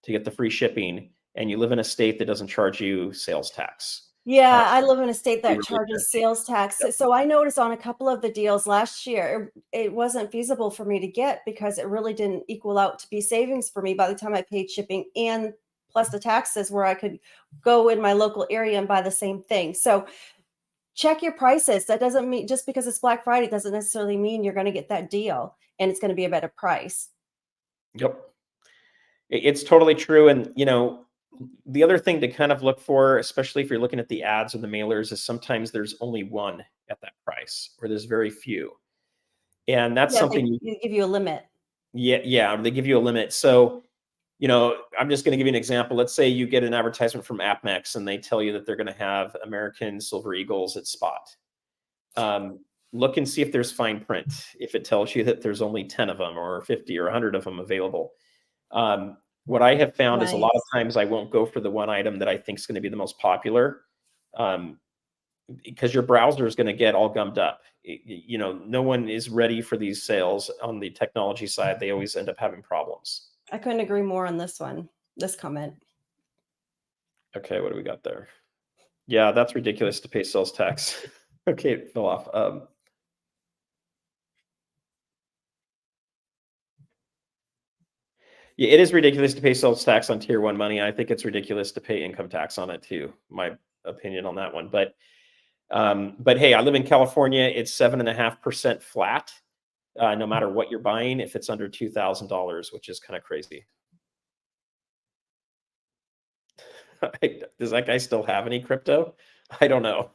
to get the free shipping, and you live in a state that doesn't charge you sales tax. Uh, Yeah, I live in a state be that really good. charges sales tax. Yep. So I noticed on a couple of the deals last year, it wasn't feasible for me to get because it really didn't equal out to be savings for me by the time I paid shipping and plus the taxes where I could go in my local area and buy the same thing. So check your prices. That doesn't mean just because it's Black Friday doesn't necessarily mean you're going to get that deal and it's going to be a better price. Yep. It's totally true. And, the other thing to kind of look for, especially if you're looking at the ads or the mailers, is sometimes there's only one at that price, or there's very few. And that's Yeah, something they give you a limit. yeah, they give you a limit. So, I'm just going to give you an example. Let's say you get an advertisement from AppMex and they tell you that they're going to have American Silver Eagles at spot. Look and see if there's fine print. If it tells you that there's only 10 of them or 50 or 100 of them available. What I have found is a lot of Nice. times I won't go for the one item that I think is going to be the most popular, because your browser is going to get all gummed up. No one is ready for these sales on the technology side. They always end up having problems. I couldn't agree more on this one, this comment. Okay, what do we got there? Yeah, that's ridiculous to pay sales tax. Okay, it fell off. Yeah, it is ridiculous to pay sales tax on tier one money. I think it's ridiculous to pay income tax on it too. My opinion on that one. But hey, I live in California. It's 7.5% flat, no matter what you're buying, if it's under $2,000, which is kind of crazy. Does that guy still have any crypto? I don't know.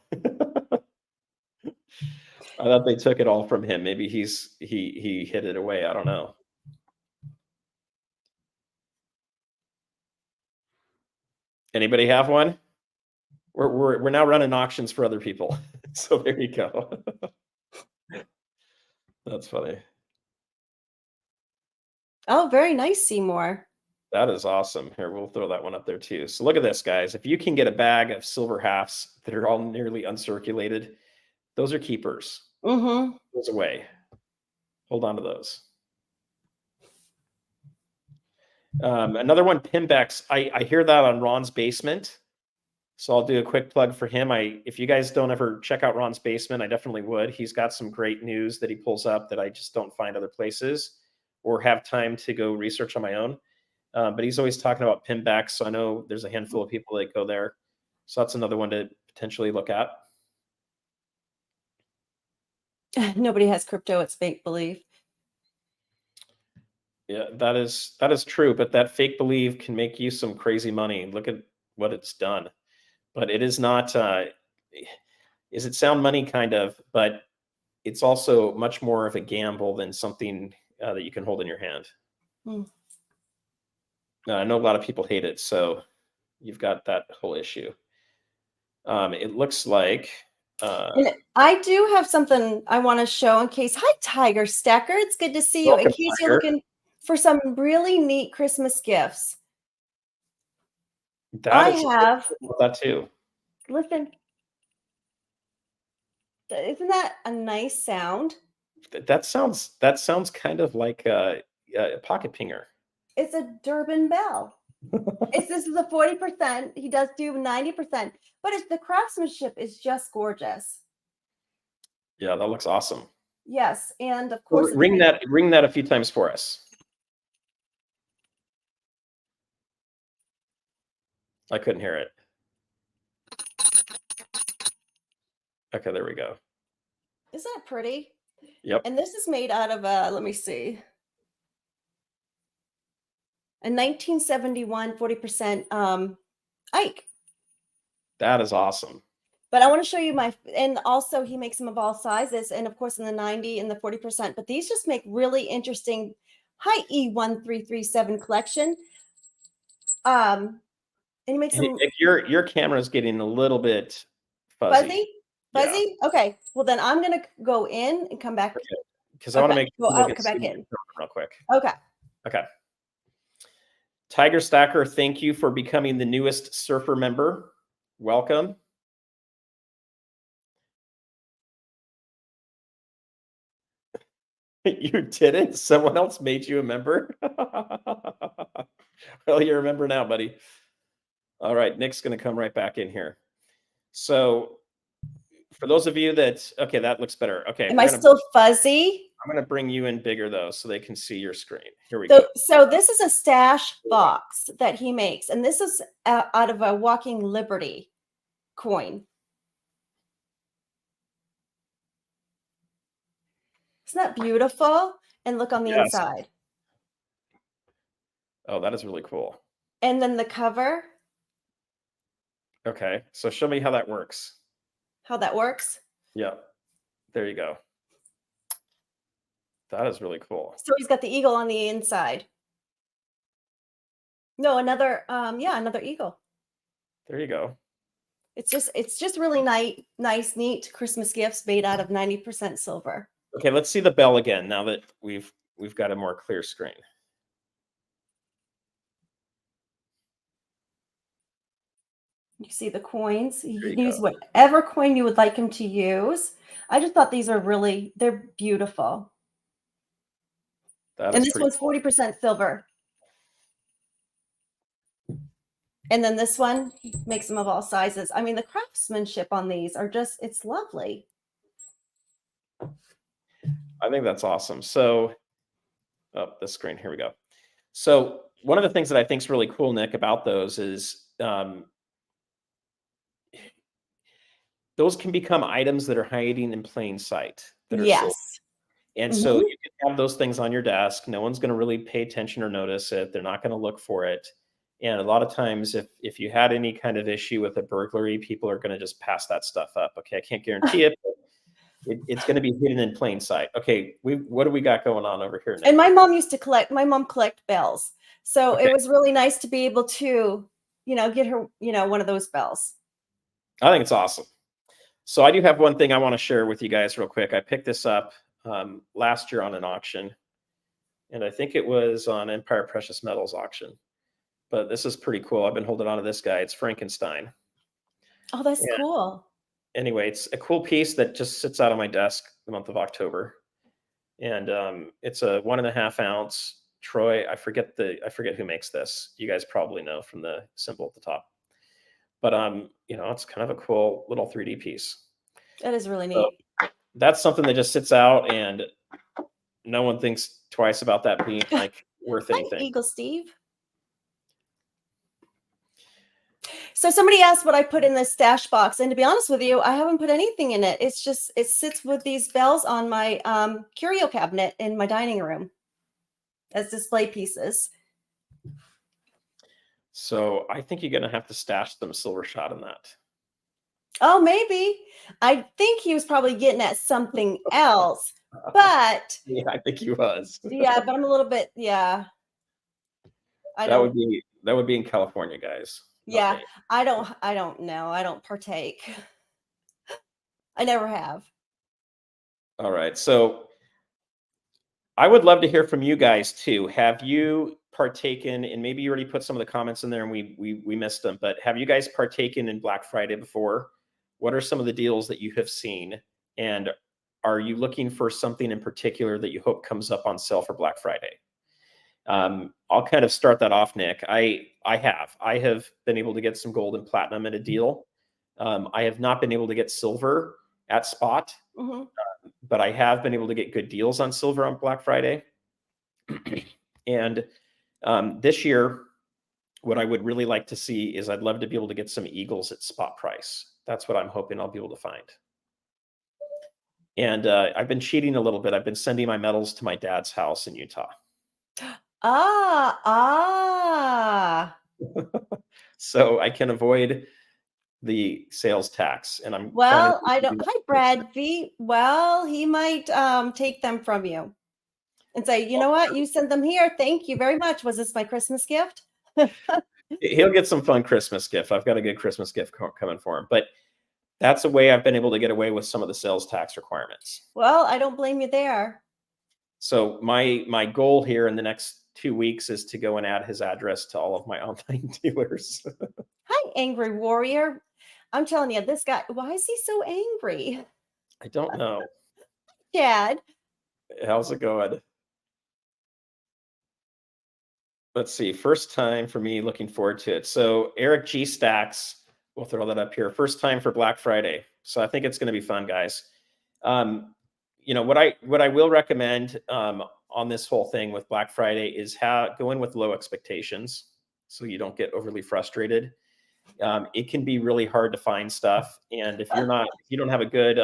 I thought they took it all from him. Maybe he hid it away. I don't know. Anybody have one? We're now running auctions for other people. So there you go. That's funny. Oh, very nice, Seymour. That is awesome. Here, we'll throw that one up there too. So look at this, guys. If you can get a bag of silver halves that are all nearly uncirculated, those are keepers. Mm-hmm. Those away. Hold on to those. Another one, Pimbex. I hear that on Ron's Basement. So I'll do a quick plug for him. If you guys don't ever check out Ron's Basement, I definitely would. He's got some great news that he pulls up that I just don't find other places or have time to go research on my own. But he's always talking about Pimbex. So I know there's a handful of people that go there. So that's another one to potentially look at. Nobody has crypto. It's make believe. Yeah, that is true. But that fake believe can make you some crazy money. Look at what it's done. But it is not. Is it sound money? Kind of, but it's also much more of a gamble than something that you can hold in your hand. Hmm. I know a lot of people hate it, so you've got that whole issue. It looks like. And I do have something I want to show in case. Hi, Tiger Stacker. It's good to see you. In Welcome, case you're Tiger. looking for some really neat Christmas gifts. I have. That too. Listen. Isn't that a nice sound? That sounds kind of like a pocket pinger. It's a Durban bell. This is a 40%. He does do 90%, but the craftsmanship is just gorgeous. Yeah, that looks awesome. Yes, and of course, Ring that a few times for us. I couldn't hear it. Okay, there we go. Isn't that pretty? Yep. And this is made out of let me see. A 1971 40% Ike. That is awesome. But I want to show you and also he makes them of all sizes, and of course in the 90 and the 40%. But these just make really interesting. Hi, E1337 collection. And he makes them. Your camera is getting a little bit fuzzy. Fuzzy. Yeah. Okay. Well, then I'm gonna go in and come back because I want to make go out, come back in real quick. Okay. Okay. Tiger Stacker, thank you for becoming the newest Surfer member. Welcome. You didn't? Someone else made you a member? Well, you're a member now, buddy. All right, Nick's gonna come right back in here. So for those of you that okay, that looks better. Okay, Am I still fuzzy? I'm gonna bring you in bigger though, so they can see your screen. Here we go. So this is a stash box that he makes, and this is out of a Walking Liberty coin. Isn't that beautiful? And look on the Yes. inside. Oh, that is really cool. And then the cover, Okay, so show me how that works. how that works. Yeah, there you go. That is really cool. So he's got the eagle on the inside. No, another another eagle. There you go. It's just really nice, neat Christmas gifts made out of 90% silver. Okay, let's see the bell again now that we've got a more clear screen. You see the coins. You There can you use go. whatever coin you would like him to use. I just thought these are they're beautiful. That And is this pretty one's cool. 40% silver. And then this one makes them of all sizes. I mean, the craftsmanship on these are just, it's lovely. I think that's awesome. So, oh, this screen, here we go. So one of the things that I think is really cool, Nick, about those is those can become items that are hiding in plain sight that are sold. Yes. And so Mhm. you can have those things on your desk. No one's going to really pay attention or notice it. They're not going to look for it. And a lot of times, if you had any kind of issue with a burglary, people are going to just pass that stuff up. Okay, I can't guarantee it, but it's going to be hidden in plain sight. Okay, what do we got going on over here, Nick? And my mom collect bells. So Okay. it was really nice to be able to, get her, one of those bells. I think it's awesome. So I do have one thing I want to share with you guys real quick. I picked this up last year on an auction, and I think it was on Empire Precious Metals auction. But this is pretty cool. I've been holding on to this guy. It's Frankenstein. Oh, that's Yeah. cool. Anyway, it's a cool piece that just sits out on my desk the month of October, and it's a 1.5 ounce Troy. I forget who makes this. You guys probably know from the symbol at the top. But it's kind of a cool little 3D piece. That is really So neat. that's something that just sits out, and no one thinks twice about that being like worth Hi, anything. Eagle Steve. So somebody asked what I put in this stash box, and to be honest with you, I haven't put anything in it. It sits with these bells on my curio cabinet in my dining room as display pieces. So I think you're gonna have to stash some silver shot in that. Oh, maybe. I think he was probably getting at something else, but Yeah, I think he was. yeah, but I'm a little bit, yeah. That would be in California, guys. Not Yeah, me. I don't know. I don't partake. I never have. All right. So I would love to hear from you guys too. Have you partaken, and maybe you already put some of the comments in there and we missed them, but have you guys partaken in Black Friday before? What are some of the deals that you have seen? And are you looking for something in particular that you hope comes up on sale for Black Friday? I'll kind of start that off, Nick. I have been able to get some gold and platinum at a deal. I have not been able to get silver at spot, Mhm. but I have been able to get good deals on silver on Black Friday. And this year, what I would really like to see is I'd love to be able to get some eagles at spot price. That's what I'm hoping I'll be able to find. And I've been cheating a little bit. I've been sending my metals to my dad's house in Utah. Ah. So I can avoid the sales tax, and I'm planning Well, to I do don't. that Hi, next year. Brad V. Well, he might take them from you and say, you know what, you sent them here. Thank you very much. Was this my Christmas gift? He'll get some fun Christmas gift. I've got a good Christmas gift coming for him, but that's a way I've been able to get away with some of the sales tax requirements. Well, I don't blame you there. So my goal here in the next 2 weeks is to go and add his address to all of my online dealers. Hi, Angry Warrior. I'm telling you, this guy, why is he so angry? I don't know. Dad. How's it going? Let's see. First time for me, looking forward to it. So Eric G Stacks, we'll throw that up here. First time for Black Friday. So I think it's going to be fun, guys. Um, what I will recommend on this whole thing with Black Friday is go in with low expectations, so you don't get overly frustrated. It can be really hard to find stuff, and if you don't have a good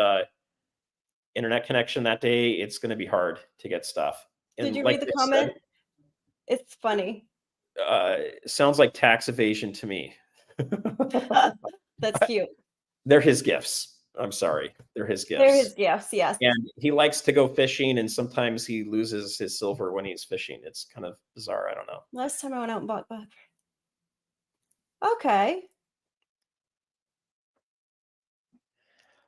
internet connection that day, it's going to be hard to get stuff. Did And you like read the they comment? said, It's funny. sounds like tax evasion to me. That's cute. They're his gifts. I'm sorry, they're his They're his gifts. gifts, yes. And he likes to go fishing, and sometimes he loses his silver when he's fishing. It's kind of bizarre. I don't know. Last time I went out and bought buck. Okay.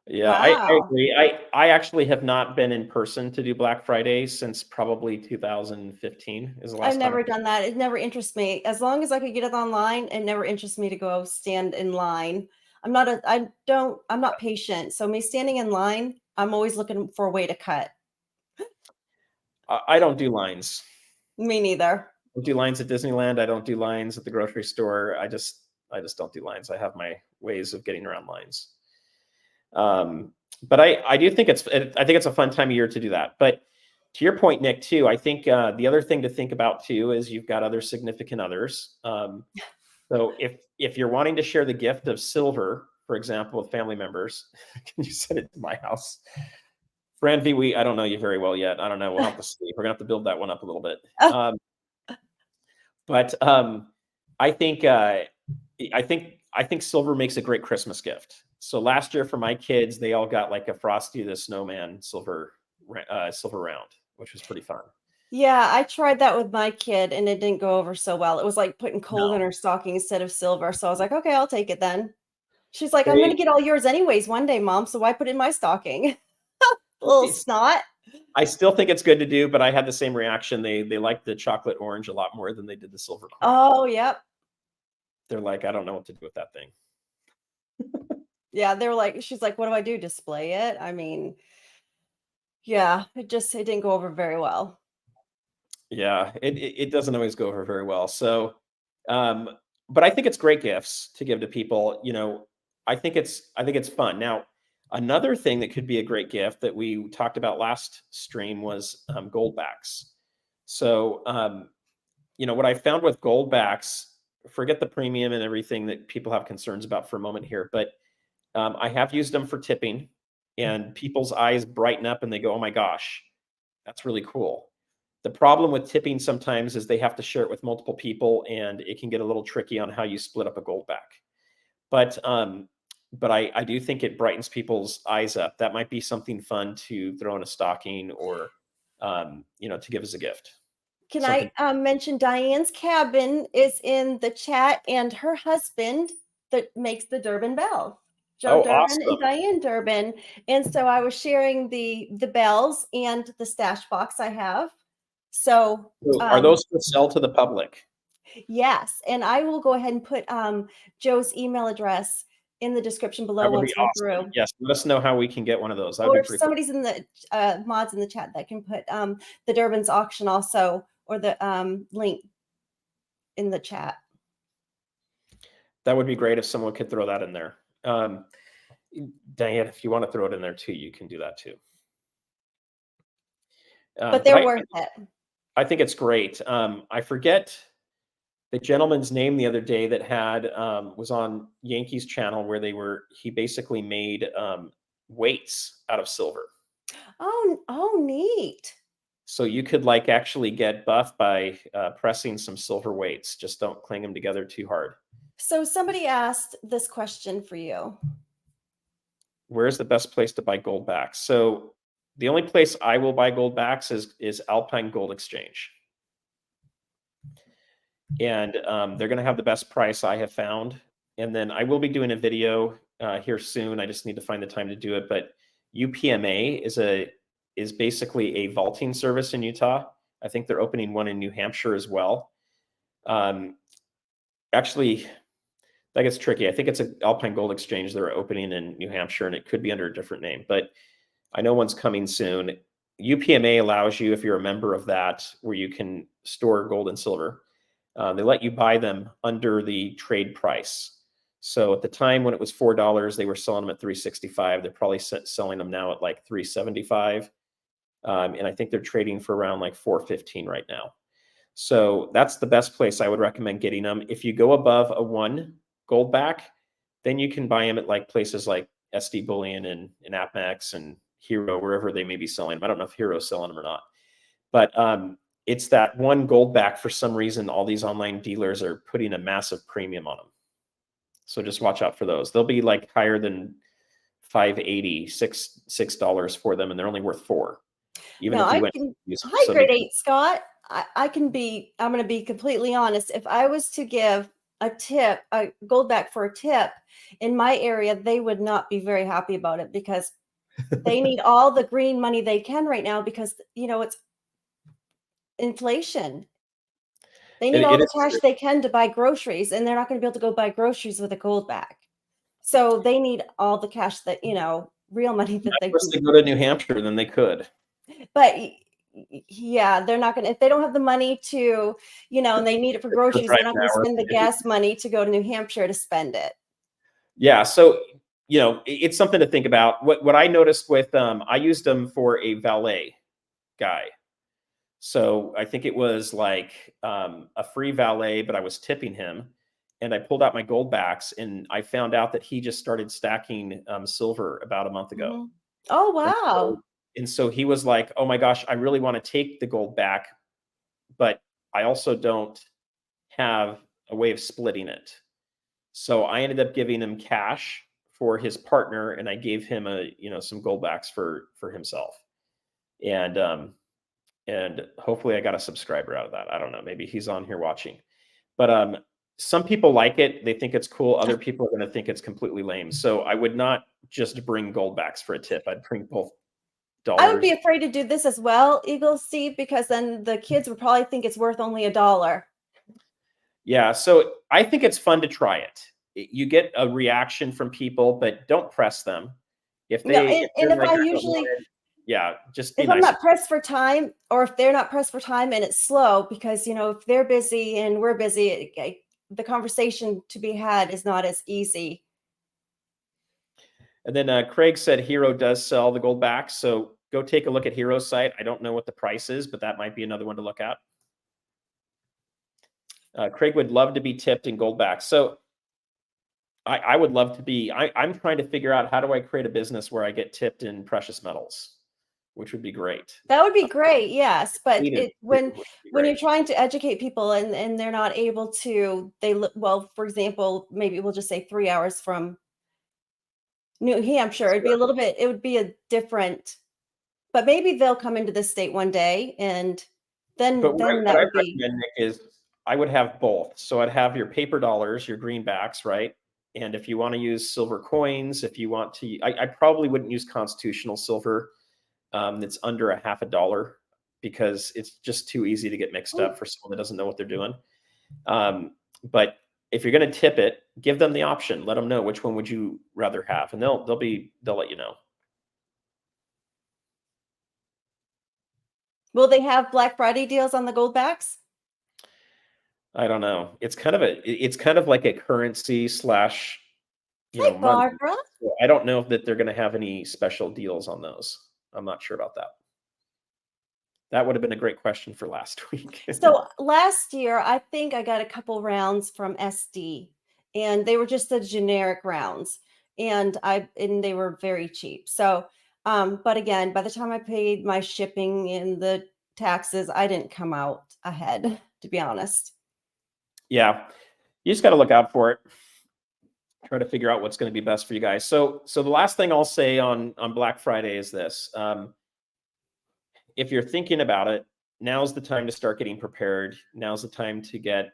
Yeah, I Wow. agree. I actually have not been in person to do Black Friday since probably 2015 is the I've last time. never done that. It never interests me. As long as I could get it online, it never interests me to go stand in line. I'm not patient. So me standing in line, I'm always looking for a way to cut. I don't do lines. Me neither. I don't do lines at Disneyland. I don't do lines at the grocery store. I just don't do lines. I have my ways of getting around lines. But I do think I think it's a fun time of year to do that. But to your point, Nick, too, I think the other thing to think about too is you've got other significant others. So if you're wanting to share the gift of silver, for example, with family members, can you send it to my house? Fran V, I don't know you very well yet. I don't know. We'll have to see. We're gonna have to build that one up a little bit. But I think I think silver makes a great Christmas gift. So last year for my kids, they all got like a Frosty the Snowman silver round, which was pretty fun. Yeah, I tried that with my kid and it didn't go over so well. It was like putting coal in No, her stocking instead of silver. So I was like, okay, I'll take it then. She's like, I'm they gonna get all yours anyways one day, mom. So why put it in my stocking? Little it's snot. I still think it's good to do, but I had the same reaction. They liked the chocolate orange a lot more than they did the silver coin. Oh, yep. They're like, I don't know what to do with that thing. Yeah, they were like, she's like, what do I do? Display it? I mean, yeah, it didn't go over very well. Yeah, it doesn't always go over very well. So, um, but I think it's great gifts to give to people. I think it's fun. Now, another thing that could be a great gift that we talked about last stream was gold backs. So, what I found with gold backs, forget the premium and everything that people have concerns about for a moment here, but I have used them for tipping, and people's eyes brighten up and they go, "Oh my gosh, that's really cool." The problem with tipping sometimes is they have to share it with multiple people, and it can get a little tricky on how you split up a gold back. But I do think it brightens people's eyes up. That might be something fun to throw in a stocking or to give as a gift. Can Something. I mention Diane's cabin is in the chat and her husband that makes the Durbin bells. Joe Oh, Durbin and awesome. Diane Durbin. And so I was sharing the bells and the stash box I have. So So are those for sell to the public? yes, and I will go ahead and put Joe's email address in the description below That would be once we're awesome. through. Yes, let us know how we can get one of those. That would Or be if pretty cool. somebody's in the mods in the chat that can put the Durbin's auction also or the link in the chat. That would be great if someone could throw that in there. Diane, if you want to throw it in there too, you can do that too. But they're worth it. I think it's great. I forget the gentleman's name the other day that was on Yankees channel where he basically made weights out of silver. Oh, neat. So you could like actually get buff by pressing some silver weights. Just don't cling them together too hard. So somebody asked this question for you. Where's the best place to buy gold backs? So the only place I will buy gold backs is Alpine Gold Exchange. And they're going to have the best price I have found. And then I will be doing a video here soon. I just need to find the time to do it. But UPMA is basically a vaulting service in Utah. I think they're opening one in New Hampshire as well. Actually, that gets tricky. I think it's an Alpine Gold Exchange they're opening in New Hampshire, and it could be under a different name. But I know one's coming soon. UPMA allows you, if you're a member of that, where you can store gold and silver. They let you buy them under the trade price. So at the time when it was $4, they were selling them at $3.65. They're probably selling them now at like $3.75. And I think they're trading for around like $4.15 right now. So that's the best place I would recommend getting them. If you go above a 1 gold back, then you can buy them at like places like SD Bullion and AppMax and Hero, wherever they may be selling them. I don't know if Hero's selling them or not. But it's that 1 gold back. For some reason, all these online dealers are putting a massive premium on them. So just watch out for those. They'll be like higher than $5.80, $6 for them, and they're only worth $4. Even No, if you I went can. use Hi, somebody. grade 8, Scott. I'm going to be completely honest. If I was to give a tip, a gold back for a tip in my area, they would not be very happy about it because they need all the green money they can right now because, it's inflation. They need all It the is cash true. they can to buy groceries, and they're not going to be able to go buy groceries with a gold back. So they need all the cash that, real money that I they wish can. they go to New Hampshire, then they could. But yeah, they're not going to, if they don't have the money to, and they need it for Just groceries, right they're not going to now. spend the gas money to go to New Hampshire to spend it. Yeah. So, it's something to think about. What I noticed with, I used them for a valet guy. So I think it was like a free valet, but I was tipping him. And I pulled out my gold backs and I found out that he just started stacking silver about a month ago. Mhm. Oh, And wow. so he was like, oh my gosh, I really want to take the gold back, but I also don't have a way of splitting it. So I ended up giving him cash for his partner, and I gave him some gold backs for himself. And hopefully I got a subscriber out of that. I don't know. Maybe he's on here watching. But some people like it. They think it's cool. Other people are going to think it's completely lame. So I would not just bring gold backs for a tip. I'd bring both I would be dollars. afraid to do this as well, Eagle Steve, because then the kids would probably think it's worth only $1. Yeah. So I think it's fun to try it. You get a reaction from people, but don't press them. If No, they're and like, I don't want it, yeah, just be if I'm nice. not pressed for time, or if they're not pressed for time and it's slow, because if they're busy and we're busy, the conversation to be had is not as easy. And then Craig said Hero does sell the gold backs. So go take a look at Hero's site. I don't know what the price is, but that might be another one to look at. Craig would love to be tipped in gold backs. So I would love to be. I'm trying to figure out, how do I create a business where I get tipped in precious metals, which would be great. That would be great, yes. But Sweden, when which would be you're great. trying to educate people and they're not able to, well, for example, maybe we'll just say 3 hours from New Hampshire, it would be a different, but maybe they'll come into this state one day and But then what that I would be. recommend, Nick, is I would have both. So I'd have your paper dollars, your greenbacks, right? And if you want to use silver coins, if you want to, I probably wouldn't use constitutional silver that's under a half a dollar, because it's just too easy to get mixed up for someone that doesn't know what they're doing. But if you're going to tip it, give them the option. Let them know which one would you rather have, and they'll let you know. Will they have Black Friday deals on the gold backs? I don't know. It's kind of like a currency slash, Hi, money. Barbara. So I don't know that they're going to have any special deals on those. I'm not sure about that. That would have been a great question for last week. So last year, I think I got a couple rounds from SD, and they were just the generic rounds, and they were very cheap. So, but again, by the time I paid my shipping and the taxes, I didn't come out ahead, to be honest. Yeah, you just got to look out for it. Try to figure out what's going to be best for you guys. So the last thing I'll say on Black Friday is this: if you're thinking about it, now's the time to start getting prepared. Now's the time to get,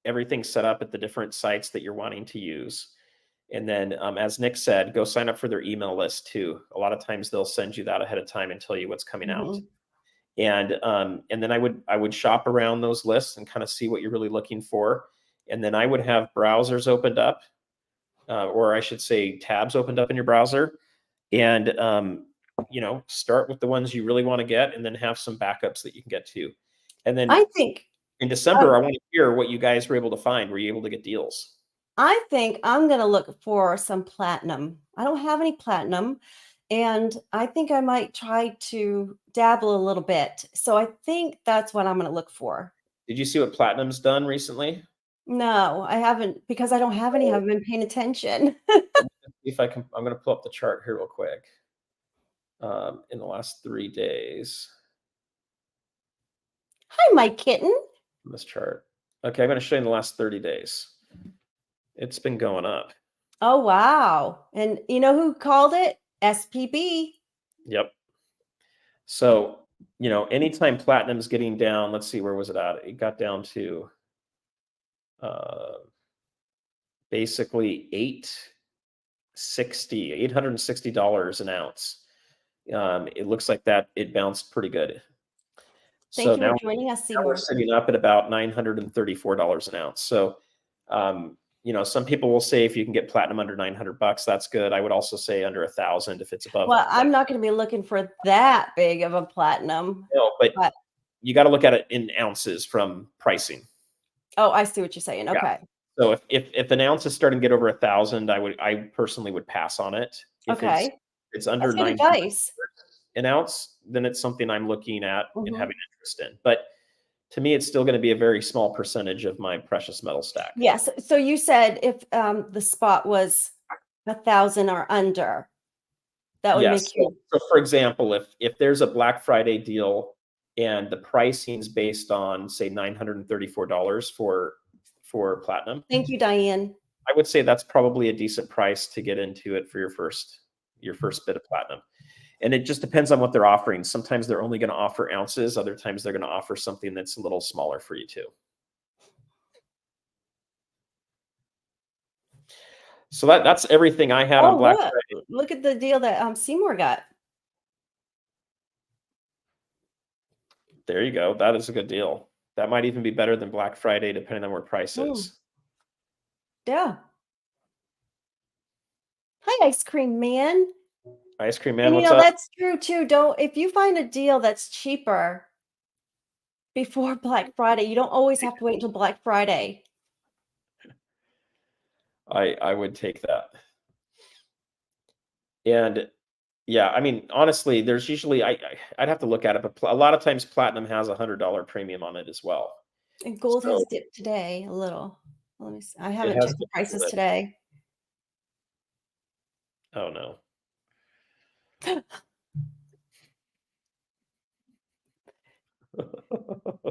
everything set up at the different sites that you're wanting to use. And then, as Nick said, go sign up for their email list too. A lot of times they'll send you that ahead of time and tell you what's coming out. Mhm. And then I would shop around those lists and kind of see what you're really looking for. And then I would have browsers opened up, or I should say tabs opened up in your browser. And start with the ones you really want to get, and then have some backups that you can get to. And then I think in I December, I want to hear what you guys were able to find. Were you able to get deals? I think I'm gonna look for some platinum. I don't have any platinum, and I think I might try to dabble a little bit. So I think that's what I'm gonna look for. Did you see what platinum's done recently? No, I haven't because I don't have any. I haven't been paying attention. See if I can. I'm going to pull up the chart here real quick. In the last 3 days, Hi, my kitten. on this chart. Okay, I'm going to show you in the last 30 days. It's been going up. Oh, wow. And you know who called it? SPB. Yep. So, anytime platinum's getting down, let's see, where was it at? It got down to basically $860 an ounce. It looks like that it bounced pretty good. Thank So you for now joining us, we're Seymour. sitting up at about $934 an ounce. So, some people will say if you can get platinum under $900, that's good. I would also say under 1,000 if it's above. Well, I'm not going to be looking for that big of a platinum, No, but but you got to look at it in ounces from pricing. oh, I see what you're saying. Yeah. Okay. So if an ounce is starting to get over 1,000, I personally would pass on it. If Okay. it's under That's good 900 advice. an ounce, then it's something I'm looking at and Mhm. having interest in. But to me, it's still going to be a very small percentage of my precious metal stack. Yes. So you said if the spot was 1,000 or under, that would Yes. make you. So for example, if there's a Black Friday deal and the pricing is based on, say, $934 for platinum, Thank you, Diane. I would say that's probably a decent price to get into it for your first bit of platinum. And it just depends on what they're offering. Sometimes they're only going to offer ounces. Other times they're going to offer something that's a little smaller for you too. So that's everything I had on Oh, Black look. Friday. Look at the deal that Seymour got. There you go. That is a good deal. That might even be better than Black Friday, depending on where price is. Yeah. Hi, ice cream man. Ice cream man, And what's up? that's true too. If you find a deal that's cheaper before Black Friday, you don't always have to wait until Black Friday. I would take that. And yeah, I mean, honestly, there's usually I'd have to look at it, but a lot of times platinum has $100 premium on it as well. And gold So has dipped today a little. Let me see. I it haven't has checked the dipped a prices little today. bit. Oh no.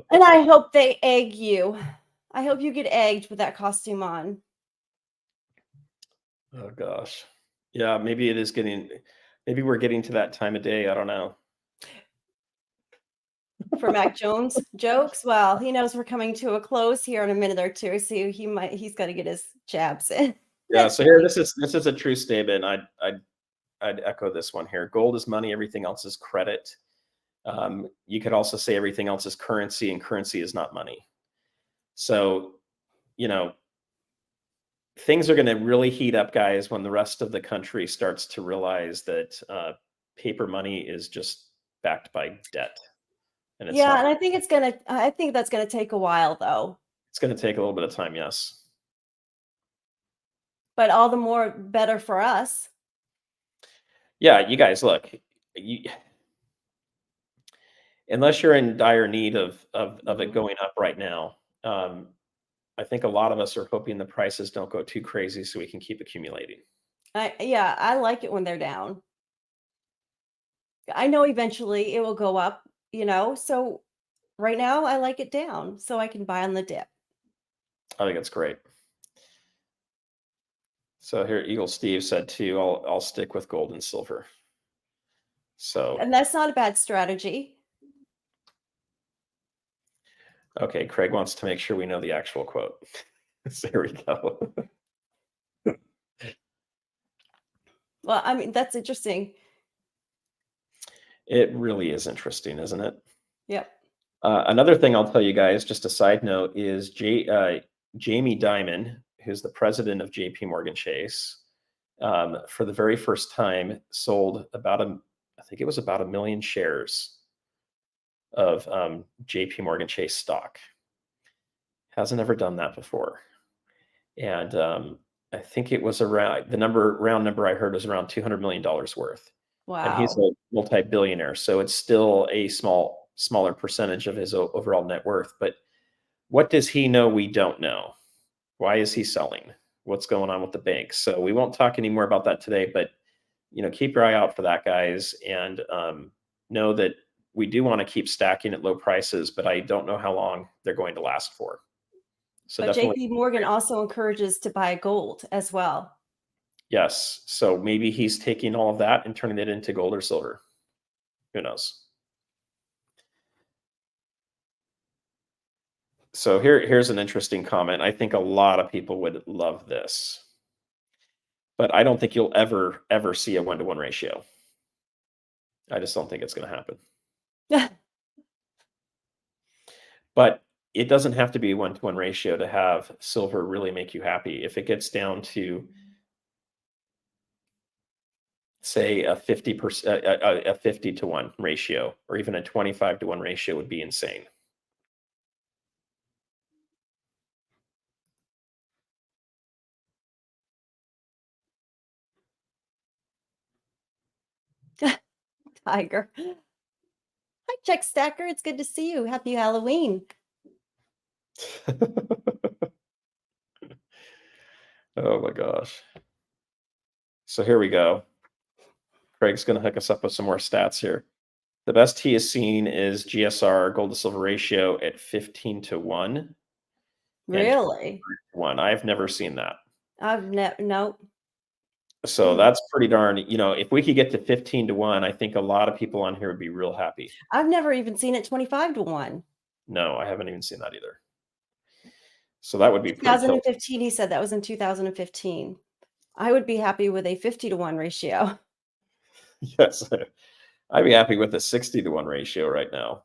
And I hope they egg you. I hope you get egged with that costume on. Oh gosh. Yeah, maybe maybe we're getting to that time of day. I don't know. For Mac Jones jokes. Well, he knows we're coming to a close here in a minute or two, so he's got to get his jabs in. Yeah, so here this is a true statement. I'd echo this one here. Gold is money, everything else is credit. You could also say everything else is currency, and currency is not money. So, things are going to really heat up, guys, when the rest of the country starts to realize that paper money is just backed by debt, and it's Yeah, not. and I think that's gonna take a while though. It's going to take a little bit of time, yes. But all the more better for us. Yeah, you guys, look, unless you're in dire need of it going up right now, I think a lot of us are hoping the prices don't go too crazy so we can keep accumulating. I like it when they're down. I know eventually it will go up, so right now I like it down so I can buy on the dip. I think it's great. So here, Eagle Steve said too, I'll stick with gold and silver. So And that's not a bad strategy. okay, Craig wants to make sure we know the actual quote. So here we go. Well, I mean, that's interesting. It really is interesting, isn't it? Yep. Another thing I'll tell you guys, just a side note, is Jamie Dimon, who's the president of JP Morgan Chase, for the very first time sold about think it was about 1 million shares of JP Morgan Chase stock. Hasn't ever done that before. And I think it was around round number I heard was around $200 million worth. And he's Wow. a multi-billionaire. So it's still a smaller percentage of his overall net worth. But what does he know we don't know? Why is he selling? What's going on with the banks? So we won't talk any more about that today, but keep your eye out for that, guys, and know that we do want to keep stacking at low prices, but I don't know how long they're going to last for. So But definitely, JP Morgan also encourages to buy gold as well. yes. So maybe he's taking all of that and turning it into gold or silver. Who knows? So here's an interesting comment. I think a lot of people would love this, but I don't think you'll ever see a 1-to-1 ratio. I just don't think it's going to happen. But it doesn't have to be a 1-to-1 ratio to have silver really make you happy. If it gets down to, say, a 50%, a 50-to-1 ratio, or even a 25-to-1 ratio would be insane. Tiger. Hi, Check Stacker. It's good to see you. Happy Halloween. Oh my gosh. So here we go. Craig's going to hook us up with some more stats here. The best he has seen is GSR, gold to silver ratio, at 15-to-1 and Really? 1. I've never seen that. Nope. So that's pretty darn, if we could get to 15-to-1, I think a lot of people on here would be real happy. I've never even seen it 25-to-1. No, I haven't even seen that either. So that would be pretty cool. 2015, he said that was in 2015. I would be happy with a 50-to-1 ratio. Yes. I'd be happy with a 60-to-1 ratio right now.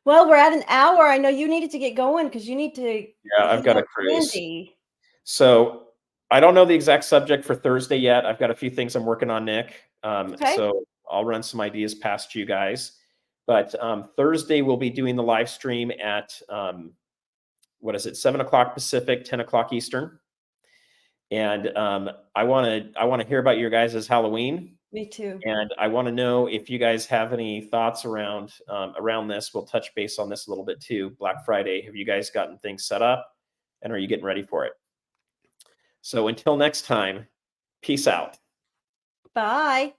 Well, we're at an hour. I know you needed to get going because you need to Yeah, I've hang got out a cruise. with Andy. So I don't know the exact subject for Thursday yet. I've got a few things I'm working on, Nick. Okay. So I'll run some ideas past you guys. But Thursday we'll be doing the live stream at 7 o'clock Pacific, 10 o'clock Eastern. And I want to hear about your guys' Halloween. Me too. And I want to know if you guys have any thoughts around this. We'll touch base on this a little bit too. Black Friday, have you guys gotten things set up? And are you getting ready for it? So until next time, peace out. Bye.